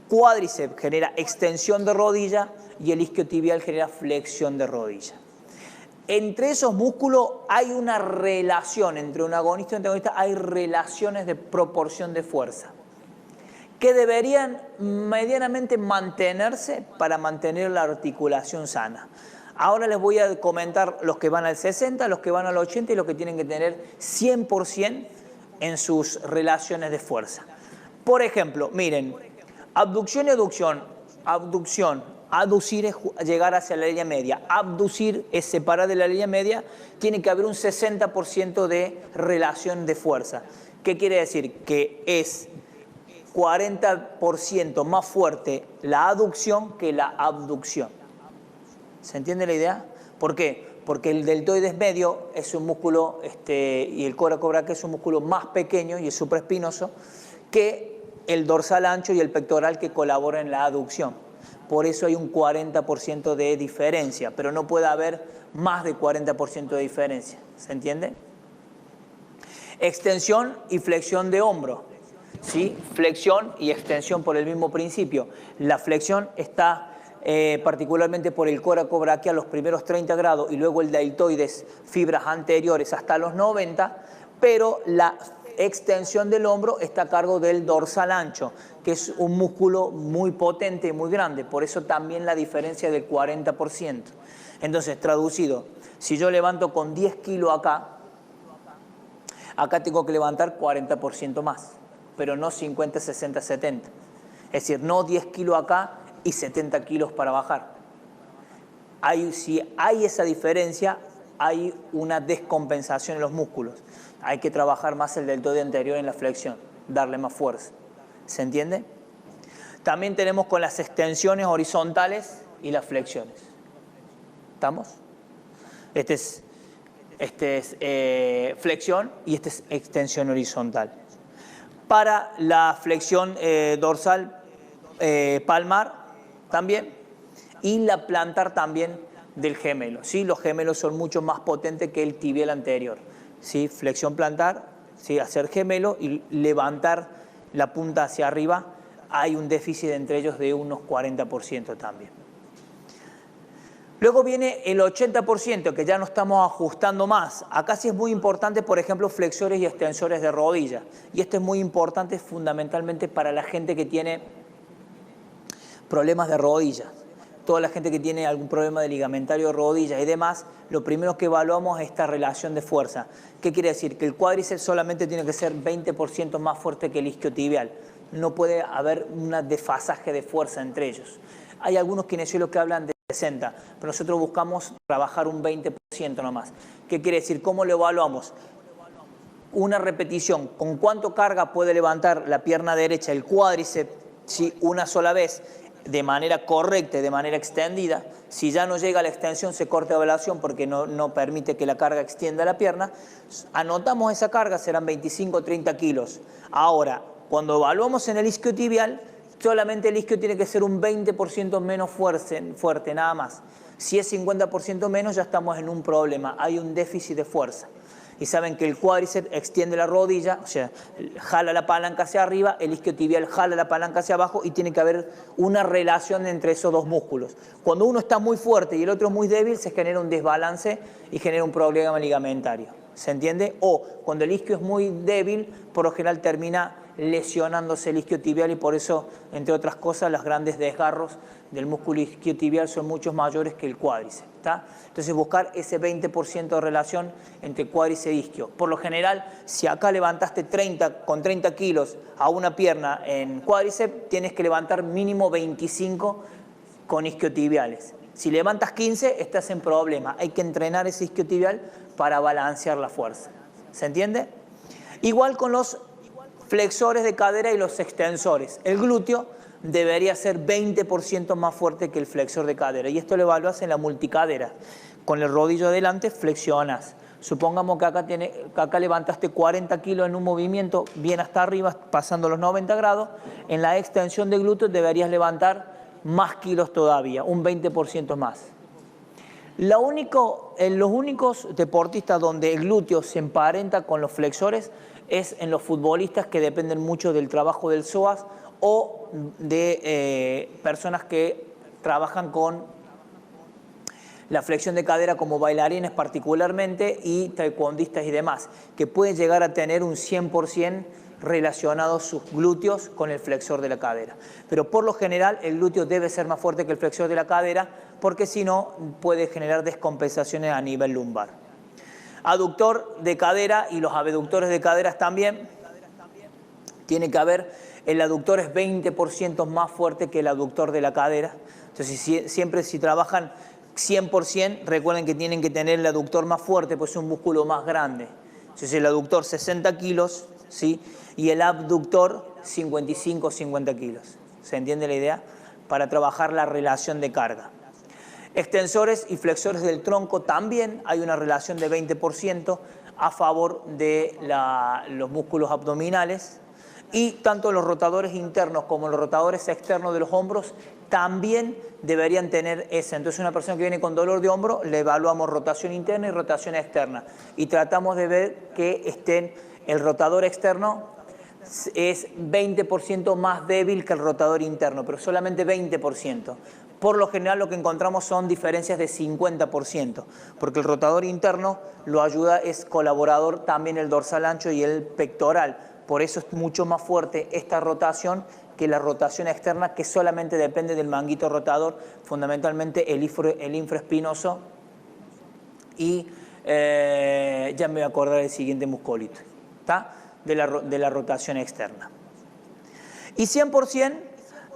Cuádriceps genera extensión de rodilla y el isquiotibial genera flexión de rodilla. Entre esos músculos hay una relación, entre un agonista y un antagonista hay relaciones de proporción de fuerza que deberían medianamente mantenerse para mantener la articulación sana. Ahora les voy a comentar los que van al 60, los que van al 80 y los que tienen que tener 100% en sus relaciones de fuerza. Por ejemplo, miren, abducción y aducción. Abducción. Aducir es llegar hacia la línea media. Abducir es separar de la línea media. Tiene que haber un 60% de relación de fuerza. ¿Qué quiere decir? Que es 40% más fuerte la aducción que la abducción. ¿Se entiende la idea? ¿Por qué? Porque el deltoides medio es un músculo, y el coracobraquia es un músculo más pequeño y es supraespinoso que el dorsal ancho y el pectoral, que colaboran en la aducción. Por eso hay un 40% de diferencia, pero no puede haber más de 40% de diferencia. ¿Se entiende? Extensión y flexión de hombro. ¿Sí? Flexión y extensión por el mismo principio. La flexión está particularmente por el coracobraquia los primeros 30 grados y luego el deltoides, fibras anteriores hasta los 90, pero la extensión del hombro está a cargo del dorsal ancho, que es un músculo muy potente y muy grande, por eso también la diferencia del 40%. Entonces, traducido, si yo levanto con 10 kilos acá tengo que levantar 40% más, pero no 50, 60, 70. Es decir, no 10 kilos acá y 70 kilos para bajar. Si hay esa diferencia, hay una descompensación en los músculos. Hay que trabajar más el deltoide anterior en la flexión, darle más fuerza. ¿Se entiende? También tenemos con las extensiones horizontales y las flexiones. ¿Estamos? Este es flexión y este es extensión horizontal. Para la flexión dorsal palmar también, y la plantar también del gemelo. ¿Sí? Los gemelos son mucho más potentes que el tibial anterior. ¿Sí? Flexión plantar, ¿sí? Hacer gemelo y levantar la punta hacia arriba. Hay un déficit entre ellos de unos 40% también. Luego viene el 80%, que ya no estamos ajustando más. Acá sí es muy importante, por ejemplo, flexores y extensores de rodilla. Y esto es muy importante fundamentalmente para la gente que tiene problemas de rodillas. Toda la gente que tiene algún problema de ligamentario de rodillas y demás, lo primero que evaluamos es esta relación de fuerza. ¿Qué quiere decir? Que el cuádriceps solamente tiene que ser 20% más fuerte que el isquiotibial. No puede haber un desfasaje de fuerza entre ellos. Hay algunos kinesiólogos que hablan de 60, pero nosotros buscamos trabajar un 20% nomás. ¿Qué quiere decir? ¿Cómo lo evaluamos? Una repetición. ¿Con cuánto carga puede levantar la pierna derecha, el cuádriceps, si una sola vez, de manera correcta y de manera extendida? Si ya no llega a la extensión, se corta la evaluación porque no permite que la carga extienda la pierna. Anotamos esa carga, serán 25 o 30 kilos. Ahora, cuando evaluamos en el isquiotibial, solamente el isquio tiene que ser un 20% menos fuerte, nada más. Si es 50% menos, ya estamos en un problema, hay un déficit de fuerza. Y saben que el cuádriceps extiende la rodilla, o sea, jala la palanca hacia arriba, el isquiotibial jala la palanca hacia abajo y tiene que haber una relación entre esos dos músculos. Cuando uno está muy fuerte y el otro muy débil, se genera un desbalance y genera un problema ligamentario. ¿Se entiende? O cuando el isquio es muy débil, por lo general termina lesionándose el isquiotibial y por eso, entre otras cosas, los grandes desgarros del músculo isquiotibial son mucho mayores que el cuádriceps. ¿Tá? Entonces buscar ese 20% de relación entre cuádriceps e isquio. Por lo general, si acá levantaste con 30 kilos a una pierna en cuádriceps, tienes que levantar mínimo 25 con isquiotibiales. Si levantas 15, estás en problema. Hay que entrenar ese isquiotibial para balancear la fuerza. ¿Se entiende? Igual con los flexores de cadera y los extensores. El glúteo debería ser 20% más fuerte que el flexor de cadera. Y esto lo evalúas en la multicadera. Con el rodillo adelante flexionas. Supongamos que acá levantaste 40 kilos en un movimiento, bien hasta arriba, pasando los 90 grados. En la extensión de glúteo deberías levantar más kilos todavía, un 20% más. Los únicos deportistas donde el glúteo se emparenta con los flexores es en los futbolistas que dependen mucho del trabajo del psoas o de personas que trabajan con la flexión de cadera como bailarines particularmente y taekwondistas y demás, que pueden llegar a tener un 100% relacionados sus glúteos con el flexor de la cadera. Pero por lo general el glúteo debe ser más fuerte que el flexor de la cadera porque si no puede generar descompensaciones a nivel lumbar. Aductor de cadera y los abductores de caderas también. Tiene que haber, el aductor es 20% más fuerte que el aductor de la cadera. Entonces siempre si trabajan 100%, recuerden que tienen que tener el aductor más fuerte, pues es un músculo más grande. Entonces el aductor 60 kilos, ¿sí? Y el abductor 55 o 50 kilos. ¿Se entiende la idea? Para trabajar la relación de carga. Extensores y flexores del tronco también hay una relación de 20% a favor de los músculos abdominales, y tanto los rotadores internos como los rotadores externos de los hombros también deberían tener esa. Entonces, una persona que viene con dolor de hombro, le evaluamos rotación interna y rotación externa y tratamos de ver que el rotador externo es 20% más débil que el rotador interno, pero solamente 20%. Por lo general lo que encontramos son diferencias de 50%, porque el rotador interno lo ayuda, es colaborador también el dorsal ancho y el pectoral. Por eso es mucho más fuerte esta rotación que la rotación externa, que solamente depende del manguito rotador, fundamentalmente el infraespinoso y ya me voy a acordar del siguiente musculito, ¿está? De la rotación externa. Y 100%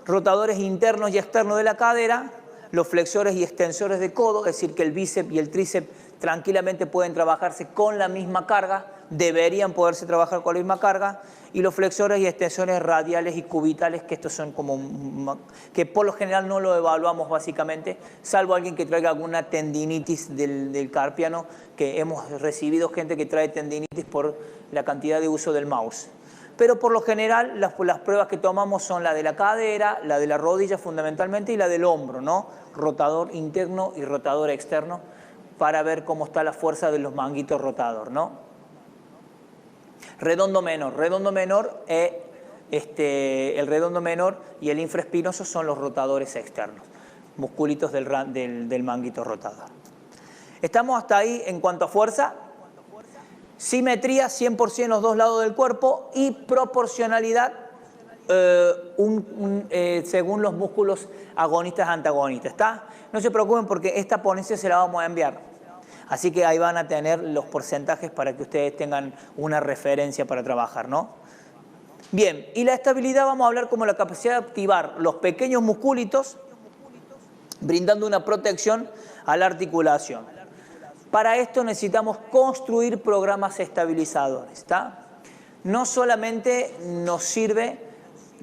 rotadores internos y externos de la cadera, los flexores y extensores de codo, es decir, que el bíceps y el tríceps tranquilamente pueden trabajarse con la misma carga, deberían poderse trabajar con la misma carga, y los flexores y extensores radiales y cubitales, que estos son como, que por lo general no lo evaluamos básicamente, salvo alguien que traiga alguna tendinitis del carpiano, que hemos recibido gente que trae tendinitis por la cantidad de uso del mouse. Pero por lo general las pruebas que tomamos son la de la cadera, la de la rodilla fundamentalmente y la del hombro, ¿no? Rotador interno y rotador externo, para ver cómo está la fuerza de los manguitos rotador, ¿no? Redondo menor, el redondo menor y el infraespinoso son los rotadores externos, musculitos del manguito rotador. Estamos hasta ahí en cuanto a fuerza. Simetría 100% los dos lados del cuerpo y proporcionalidad según los músculos agonistas antagonistas, ¿está? No se preocupen porque esta ponencia se la vamos a enviar. Así que ahí van a tener los porcentajes para que ustedes tengan una referencia para trabajar, ¿no? Bien, y la estabilidad vamos a hablar como la capacidad de activar los pequeños musculitos brindando una protección a la articulación. Para esto necesitamos construir programas estabilizadores, ¿está? No solamente nos sirve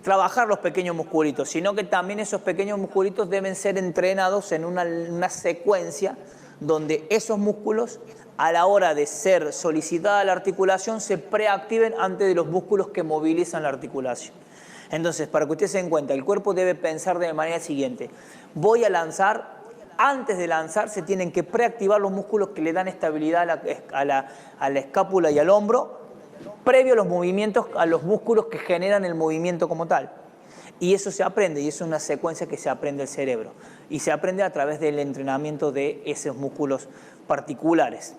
trabajar los pequeños musculitos, sino que también esos pequeños musculitos deben ser entrenados en una secuencia donde esos músculos, a la hora de ser solicitada la articulación, se preactiven antes de los músculos que movilizan la articulación. Entonces, para que ustedes se den cuenta, el cuerpo debe pensar de la manera siguiente: voy a lanzar. Antes de lanzar se tienen que preactivar los músculos que le dan estabilidad a la escápula y al hombro, previo a los movimientos, a los músculos que generan el movimiento como tal. Y eso se aprende, y es una secuencia que se aprende el cerebro. Y se aprende a través del entrenamiento de esos músculos particulares.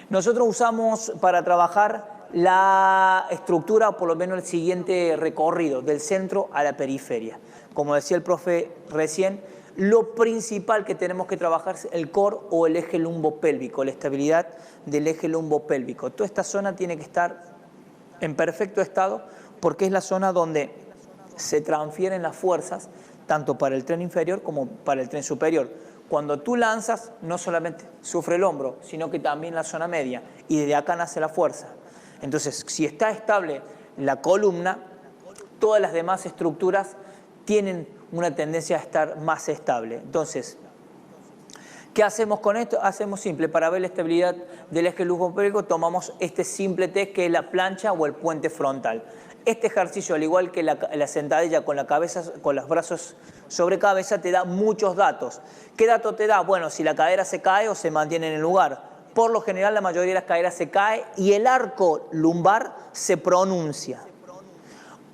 Nosotros usamos para trabajar la estructura, o por lo menos el siguiente recorrido, del centro a la periferia. Como decía el profe recién, lo principal que tenemos que trabajar es el core o el eje lumbopélvico, la estabilidad del eje lumbopélvico. Toda esta zona tiene que estar en perfecto estado porque es la zona donde se transfieren las fuerzas tanto para el tren inferior como para el tren superior. Cuando tú lanzas, no solamente sufre el hombro, sino que también la zona media, y desde acá nace la fuerza. Entonces, si está estable la columna, todas las demás estructuras tienen una tendencia a estar más estable. Entonces, ¿qué hacemos con esto? Hacemos simple. Para ver la estabilidad del eje lumbopélvico tomamos este simple test que es la plancha o el puente frontal. Este ejercicio, al igual que la sentadilla con la cabeza, con los brazos sobre cabeza, te da muchos datos. ¿Qué dato te da? Bueno, si la cadera se cae o se mantiene en el lugar. Por lo general, la mayoría de las caderas se cae y el arco lumbar se pronuncia.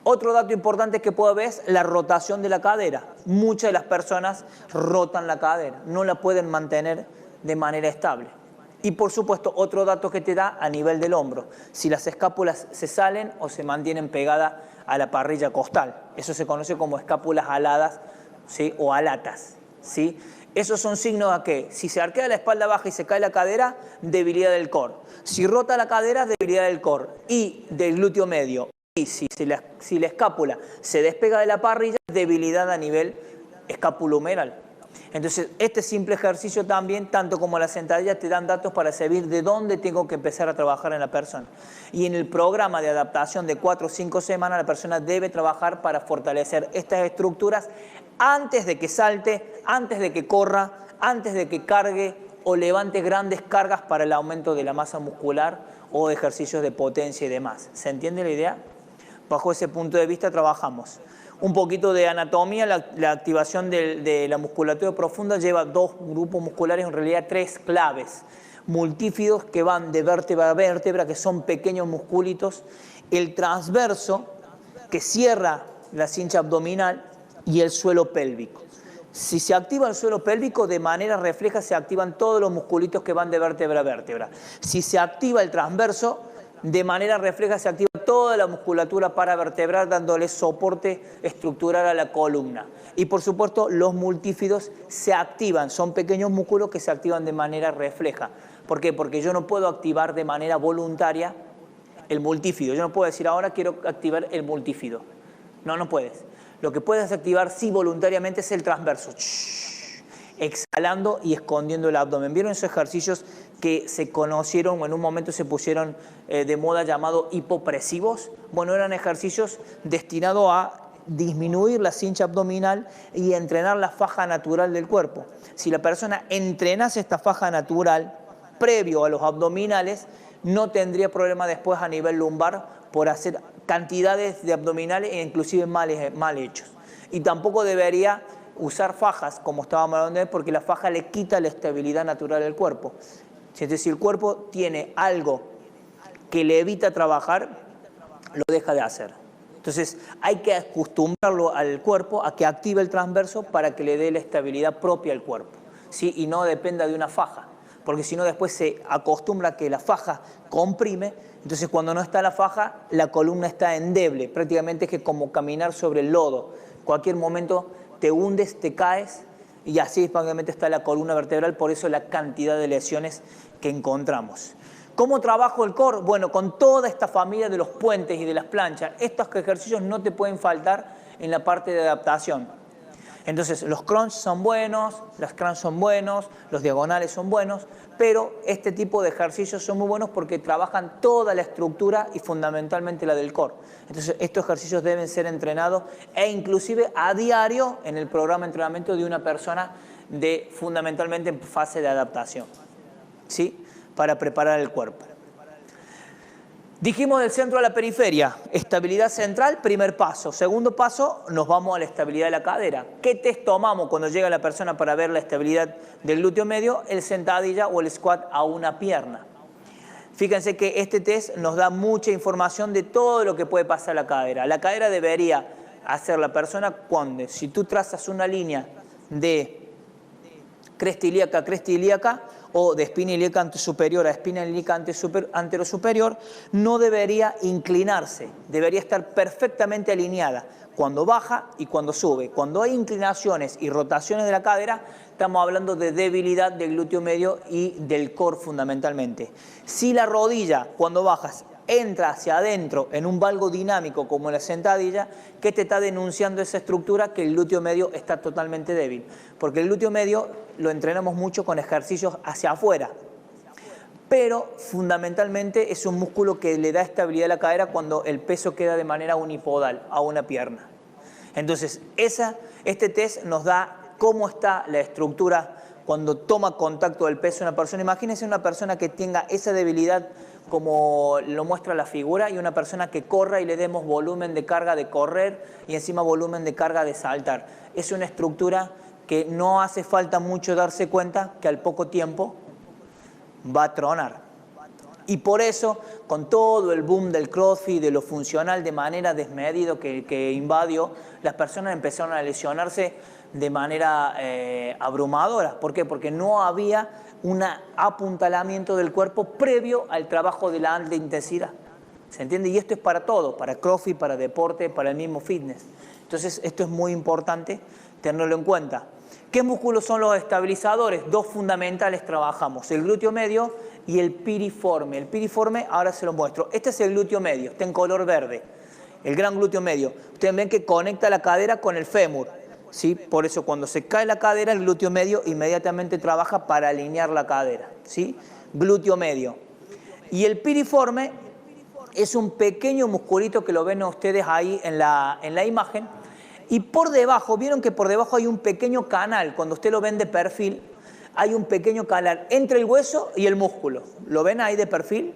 Otro dato importante que puedo ver es la rotación de la cadera. Muchas de las personas rotan la cadera, no la pueden mantener de manera estable. Y por supuesto, otro dato que te da a nivel del hombro, si las escápulas se salen o se mantienen pegadas a la parrilla costal. Eso se conoce como escápulas aladas, ¿sí? O alatas, ¿sí? Esos son signos de que si se arquea la espalda baja y se cae la cadera, debilidad del core. Si rota la cadera, debilidad del core y del glúteo medio. Y si la escápula se despega de la parrilla, debilidad a nivel escapulohumeral. Entonces, este simple ejercicio también, tanto como la sentadilla, te dan datos para saber de dónde tengo que empezar a trabajar en la persona. Y en el programa de adaptación de 4 o 5 semanas, la persona debe trabajar para fortalecer estas estructuras antes de que salte, antes de que corra, antes de que cargue o levante grandes cargas para el aumento de la masa muscular o ejercicios de potencia y demás. ¿Se entiende la idea? Bajo ese punto de vista trabajamos. Un poquito de anatomía, la activación de la musculatura profunda lleva 2 grupos musculares, en realidad 3 claves. Multífidos que van de vértebra a vértebra, que son pequeños musculitos. El transverso, que cierra la cincha abdominal, y el suelo pélvico. Si se activa el suelo pélvico, de manera refleja se activan todos los musculitos que van de vértebra a vértebra. Si se activa el transverso, de manera refleja se activa toda la musculatura paravertebral, dándole soporte estructural a la columna. Y por supuesto, los multífidos se activan, son pequeños músculos que se activan de manera refleja. ¿Por qué? Porque yo no puedo activar de manera voluntaria el multífido. Yo no puedo decir ahora quiero activar el multífido. No, no puedes. Lo que puedes activar sí voluntariamente es el transverso. Exhalando y escondiendo el abdomen. ¿Vieron esos ejercicios que se conocieron o en un momento se pusieron de moda llamados hipopresivos? Bueno, eran ejercicios destinados a disminuir la cincha abdominal y entrenar la faja natural del cuerpo. Si la persona entrenase esta faja natural previo a los abdominales, no tendría problema después a nivel lumbar por hacer cantidades de abdominales e inclusive mal hechos. Y tampoco debería usar fajas, como estábamos hablando de, porque la faja le quita la estabilidad natural del cuerpo. Entonces, si el cuerpo tiene algo que le evita trabajar, lo deja de hacer. Entonces, hay que acostumbrarlo al cuerpo a que active el transverso para que le dé la estabilidad propia al cuerpo, ¿sí? Y no dependa de una faja, porque si no después se acostumbra a que la faja comprime. Entonces, cuando no está la faja, la columna está endeble. Prácticamente es que como caminar sobre el lodo. En cualquier momento te hundes, te caes, y así prácticamente está la columna vertebral. Por eso la cantidad de lesiones que encontramos. ¿Cómo trabajo el core? Bueno, con toda esta familia de los puentes y de las planchas. Estos ejercicios no te pueden faltar en la parte de adaptación. Entonces, los crunch son buenos, las crunch son buenos, los diagonales son buenos, pero este tipo de ejercicios son muy buenos porque trabajan toda la estructura y fundamentalmente la del core. Entonces, estos ejercicios deben ser entrenados e inclusive a diario en el programa de entrenamiento de una persona fundamentalmente en fase de adaptación, ¿sí? Para preparar el cuerpo. Dijimos del centro a la periferia, estabilidad central, primer paso. Segundo paso, nos vamos a la estabilidad de la cadera. ¿Qué test tomamos cuando llega la persona para ver la estabilidad del glúteo medio? El sentadilla o el squat a una pierna. Fíjense que este test nos da mucha información de todo lo que puede pasar a la cadera. La cadera debería hacer la persona cuando, si tú trazas una línea de cresta ilíaca a cresta ilíaca, o de espina ilíaca antesuperior a espina ilíaca anterosuperior, no debería inclinarse, debería estar perfectamente alineada cuando baja y cuando sube. Cuando hay inclinaciones y rotaciones de la cadera, estamos hablando de debilidad del glúteo medio y del core fundamentalmente. Si la rodilla, cuando bajas, entra hacia adentro en un valgo dinámico como la sentadilla, ¿qué te está denunciando esa estructura? Que el glúteo medio está totalmente débil. Porque el glúteo medio lo entrenamos mucho con ejercicios hacia afuera. Pero fundamentalmente es un músculo que le da estabilidad a la cadera cuando el peso queda de manera unipodal a una pierna. Entonces, este test nos da cómo está la estructura cuando toma contacto del peso de una persona. Imagínense una persona que tenga esa debilidad como lo muestra la figura y una persona que corra y le demos volumen de carga de correr y encima volumen de carga de saltar. Es una estructura que no hace falta mucho darse cuenta que al poco tiempo va a tronar. Y por eso, con todo el boom del CrossFit, de lo funcional de manera desmedida que invadió, las personas empezaron a lesionarse de manera abrumadora. ¿Por qué? Porque no había un apuntalamiento del cuerpo previo al trabajo de la alta intensidad. ¿Se entiende? Y esto es para todo, para CrossFit, para deporte, para el mismo fitness. Entonces, esto es muy importante tenerlo en cuenta. ¿Qué músculos son los estabilizadores? Dos fundamentales trabajamos, el glúteo medio y el piriforme. El piriforme, ahora se lo muestro. Este es el glúteo medio, está en color verde, el gran glúteo medio. Ustedes ven que conecta la cadera con el fémur. ¿sí? Por eso cuando se cae la cadera, el glúteo medio inmediatamente trabaja para alinear la cadera, ¿sí? Glúteo medio. Y el piriforme es un pequeño musculito que lo ven ustedes ahí en la imagen. Y por debajo, vieron que por debajo hay un pequeño canal, cuando usted lo ven de perfil, hay un pequeño canal entre el hueso y el músculo. ¿Lo ven ahí de perfil?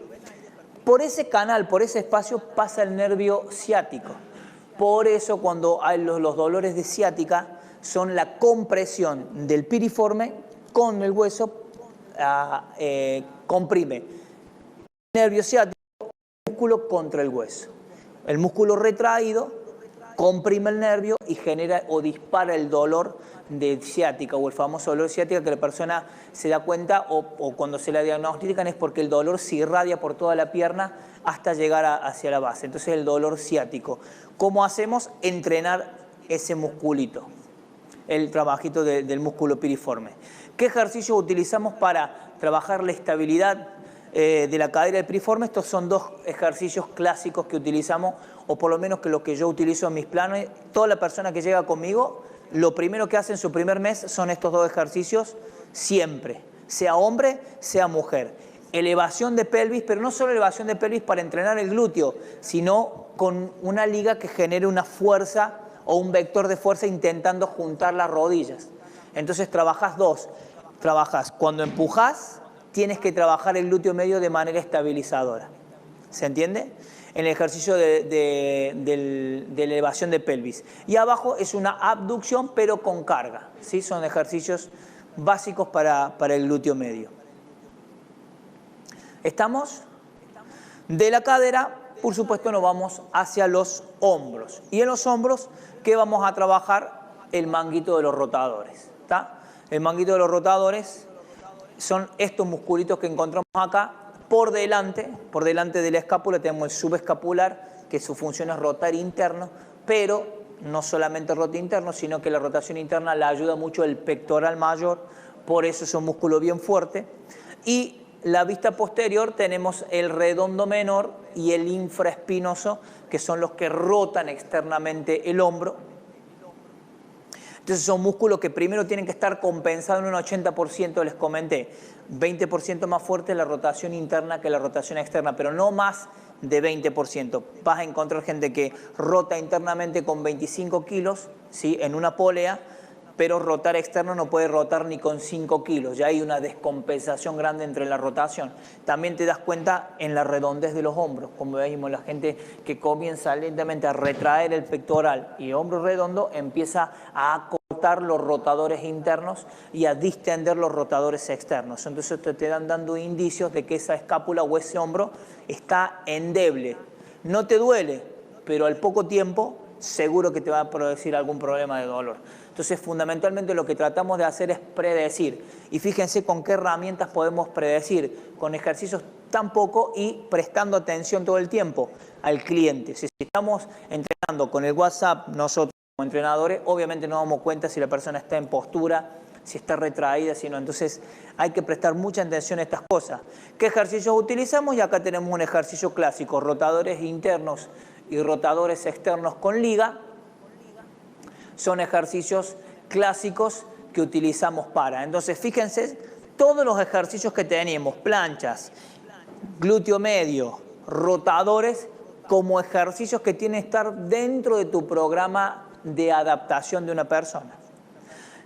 Por ese canal, por ese espacio pasa el nervio ciático. Por eso cuando hay los dolores de ciática son la compresión del piriforme con el hueso, comprime el nervio ciático, el músculo contra el hueso. El músculo retraído comprime el nervio y genera o dispara el dolor de ciática o el famoso dolor de ciática que la persona se da cuenta o cuando se la diagnostican es porque el dolor se irradia por toda la pierna hasta llegar hacia la base. Entonces el dolor ciático. ¿Cómo hacemos? Entrenar ese musculito, el trabajito del músculo piriforme. ¿Qué ejercicios utilizamos para trabajar la estabilidad de la cadera del piriforme? Estos son dos ejercicios clásicos que utilizamos, o por lo menos que lo que yo utilizo en mis planes. Toda la persona que llega conmigo, lo primero que hace en su primer mes son estos dos ejercicios siempre, sea hombre, sea mujer. Elevación de pelvis, pero no solo elevación de pelvis para entrenar el glúteo, sino con una liga que genere una fuerza o un vector de fuerza intentando juntar las rodillas. Entonces trabajas dos, trabajas cuando empujas, tienes que trabajar el glúteo medio de manera estabilizadora. ¿Se entiende? En el ejercicio de elevación de pelvis. Y abajo es una abducción, pero con carga, ¿sí? Son ejercicios básicos para el glúteo medio. ¿Estamos? De la cadera, por supuesto, nos vamos hacia los hombros. Y en los hombros, ¿qué vamos a trabajar? El manguito de los rotadores. ¿Está? El manguito de los rotadores son estos musculitos que encontramos acá. Por delante de la escápula tenemos el subescapular, que su función es rotar interno, pero no solamente rota interno, sino que la rotación interna le ayuda mucho el pectoral mayor, por eso es un músculo bien fuerte. Y la vista posterior tenemos el redondo menor y el infraespinoso, que son los que rotan externamente el hombro. Entonces son músculos que primero tienen que estar compensados en un 80%, les comenté. 20% más fuerte la rotación interna que la rotación externa, pero no más de 20%. Vas a encontrar gente que rota internamente con 25 kilos, ¿sí? En una polea, pero rotar externo no puede rotar ni con 5 kilos. Ya hay una descompensación grande entre la rotación. También te das cuenta en la redondez de los hombros, como vemos la gente que comienza lentamente a retraer el pectoral y hombro redondo, empieza a acortar los rotadores internos y a distender los rotadores externos. Entonces te dan dando indicios de que esa escápula o ese hombro está endeble. No te duele, pero al poco tiempo seguro que te va a producir algún problema de dolor. Entonces, fundamentalmente lo que tratamos de hacer es predecir. Y fíjense con qué herramientas podemos predecir, con ejercicios tan poco y prestando atención todo el tiempo al cliente. Si estamos entrenando con el WhatsApp, nosotros como entrenadores, obviamente no damos cuenta si la persona está en postura, si está retraída, si no. Entonces, hay que prestar mucha atención a estas cosas. ¿Qué ejercicios utilizamos? Y acá tenemos un ejercicio clásico, rotadores internos y rotadores externos con liga. Son ejercicios clásicos que utilizamos para. Entonces, fíjense, todos los ejercicios que tenemos, planchas, glúteo medio, rotadores, como ejercicios que tienen que estar dentro de tu programa de adaptación de una persona.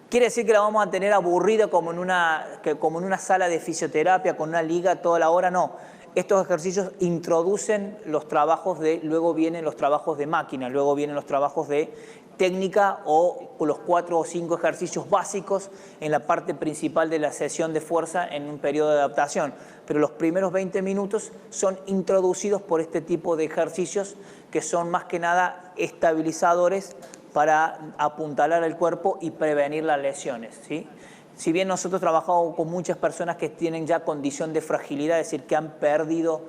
¿Quiere decir que la vamos a tener aburrida como en una sala de fisioterapia, con una liga toda la hora? No. Estos ejercicios introducen los trabajos luego vienen los trabajos de máquina, luego vienen los trabajos de técnica o los 4 o 5 ejercicios básicos en la parte principal de la sesión de fuerza en un periodo de adaptación. Pero los primeros 20 minutos son introducidos por este tipo de ejercicios que son más que nada estabilizadores para apuntalar el cuerpo y prevenir las lesiones, ¿sí? Si bien nosotros trabajamos con muchas personas que tienen ya condición de fragilidad, es decir, que han perdido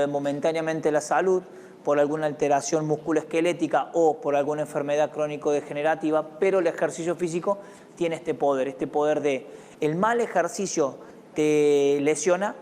momentáneamente la salud por alguna alteración musculoesquelética o por alguna enfermedad crónico-degenerativa, pero el ejercicio físico tiene este poder de el mal ejercicio te lesiona,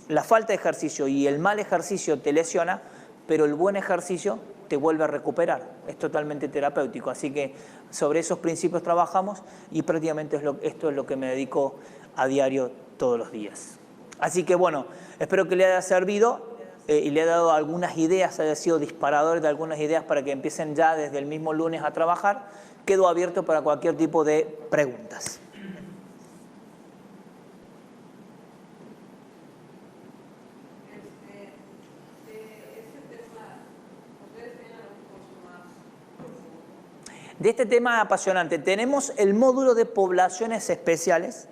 la falta de ejercicio y el mal ejercicio te lesiona, pero el buen ejercicio te vuelve a recuperar. Es totalmente terapéutico. Así que sobre esos principios trabajamos y prácticamente esto es lo que me dedico a diario todos los días. Así que bueno, espero que le haya servido y le he dado algunas ideas, haya sido disparador de algunas ideas para que empiecen ya desde el mismo lunes a trabajar. Quedo abierto para cualquier tipo de preguntas. De este tema apasionante, tenemos el módulo de poblaciones especiales,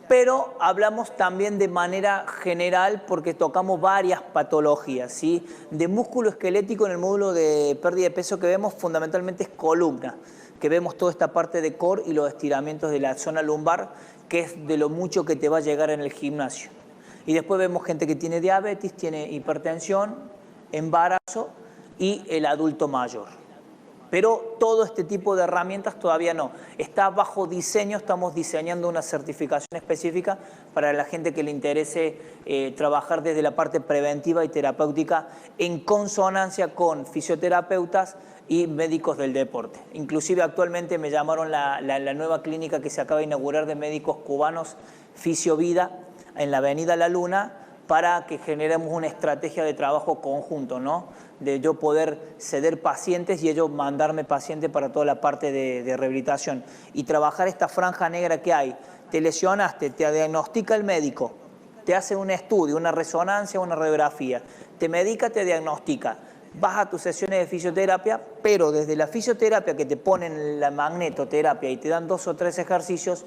pero hablamos también de manera general porque tocamos varias patologías, ¿sí? De músculo esquelético en el módulo de pérdida de peso que vemos fundamentalmente es columna, que vemos toda esta parte de core y los estiramientos de la zona lumbar, que es de lo mucho que te va a llegar en el gimnasio. Y después vemos gente que tiene diabetes, tiene hipertensión, embarazo y el adulto mayor. Pero todo este tipo de herramientas todavía no. Está bajo diseño, estamos diseñando una certificación específica para la gente que le interese trabajar desde la parte preventiva y terapéutica en consonancia con fisioterapeutas y médicos del deporte. Inclusive actualmente me llamaron la nueva clínica que se acaba de inaugurar de médicos cubanos, Fisiovida, en la Avenida La Luna, para que generemos una estrategia de trabajo conjunto, ¿no? De yo poder ceder pacientes y ellos mandarme pacientes para toda la parte de rehabilitación. Y trabajar esta franja negra que hay. Te lesionaste, te diagnostica el médico, te hace un estudio, una resonancia, una radiografía, te medica, te diagnostica. Vas a tus sesiones de fisioterapia, pero desde la fisioterapia que te ponen la magnetoterapia y te dan 2 o 3 ejercicios,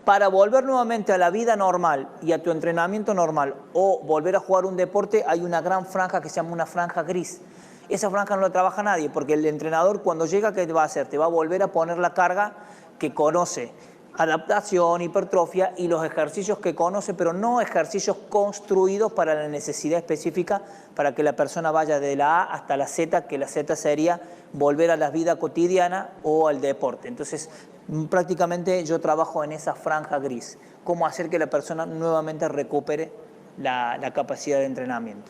para volver nuevamente a la vida normal y a tu entrenamiento normal o volver a jugar un deporte, hay una gran franja que se llama una franja gris. Esa franja no la trabaja nadie porque el entrenador cuando llega, ¿qué va a hacer? Te va a volver a poner la carga que conoce, adaptación, hipertrofia y los ejercicios que conoce, pero no ejercicios construidos para la necesidad específica para que la persona vaya de la A hasta la Z, que la Z sería volver a la vida cotidiana o al deporte. Entonces, prácticamente yo trabajo en esa franja gris, cómo hacer que la persona nuevamente recupere la capacidad de entrenamiento.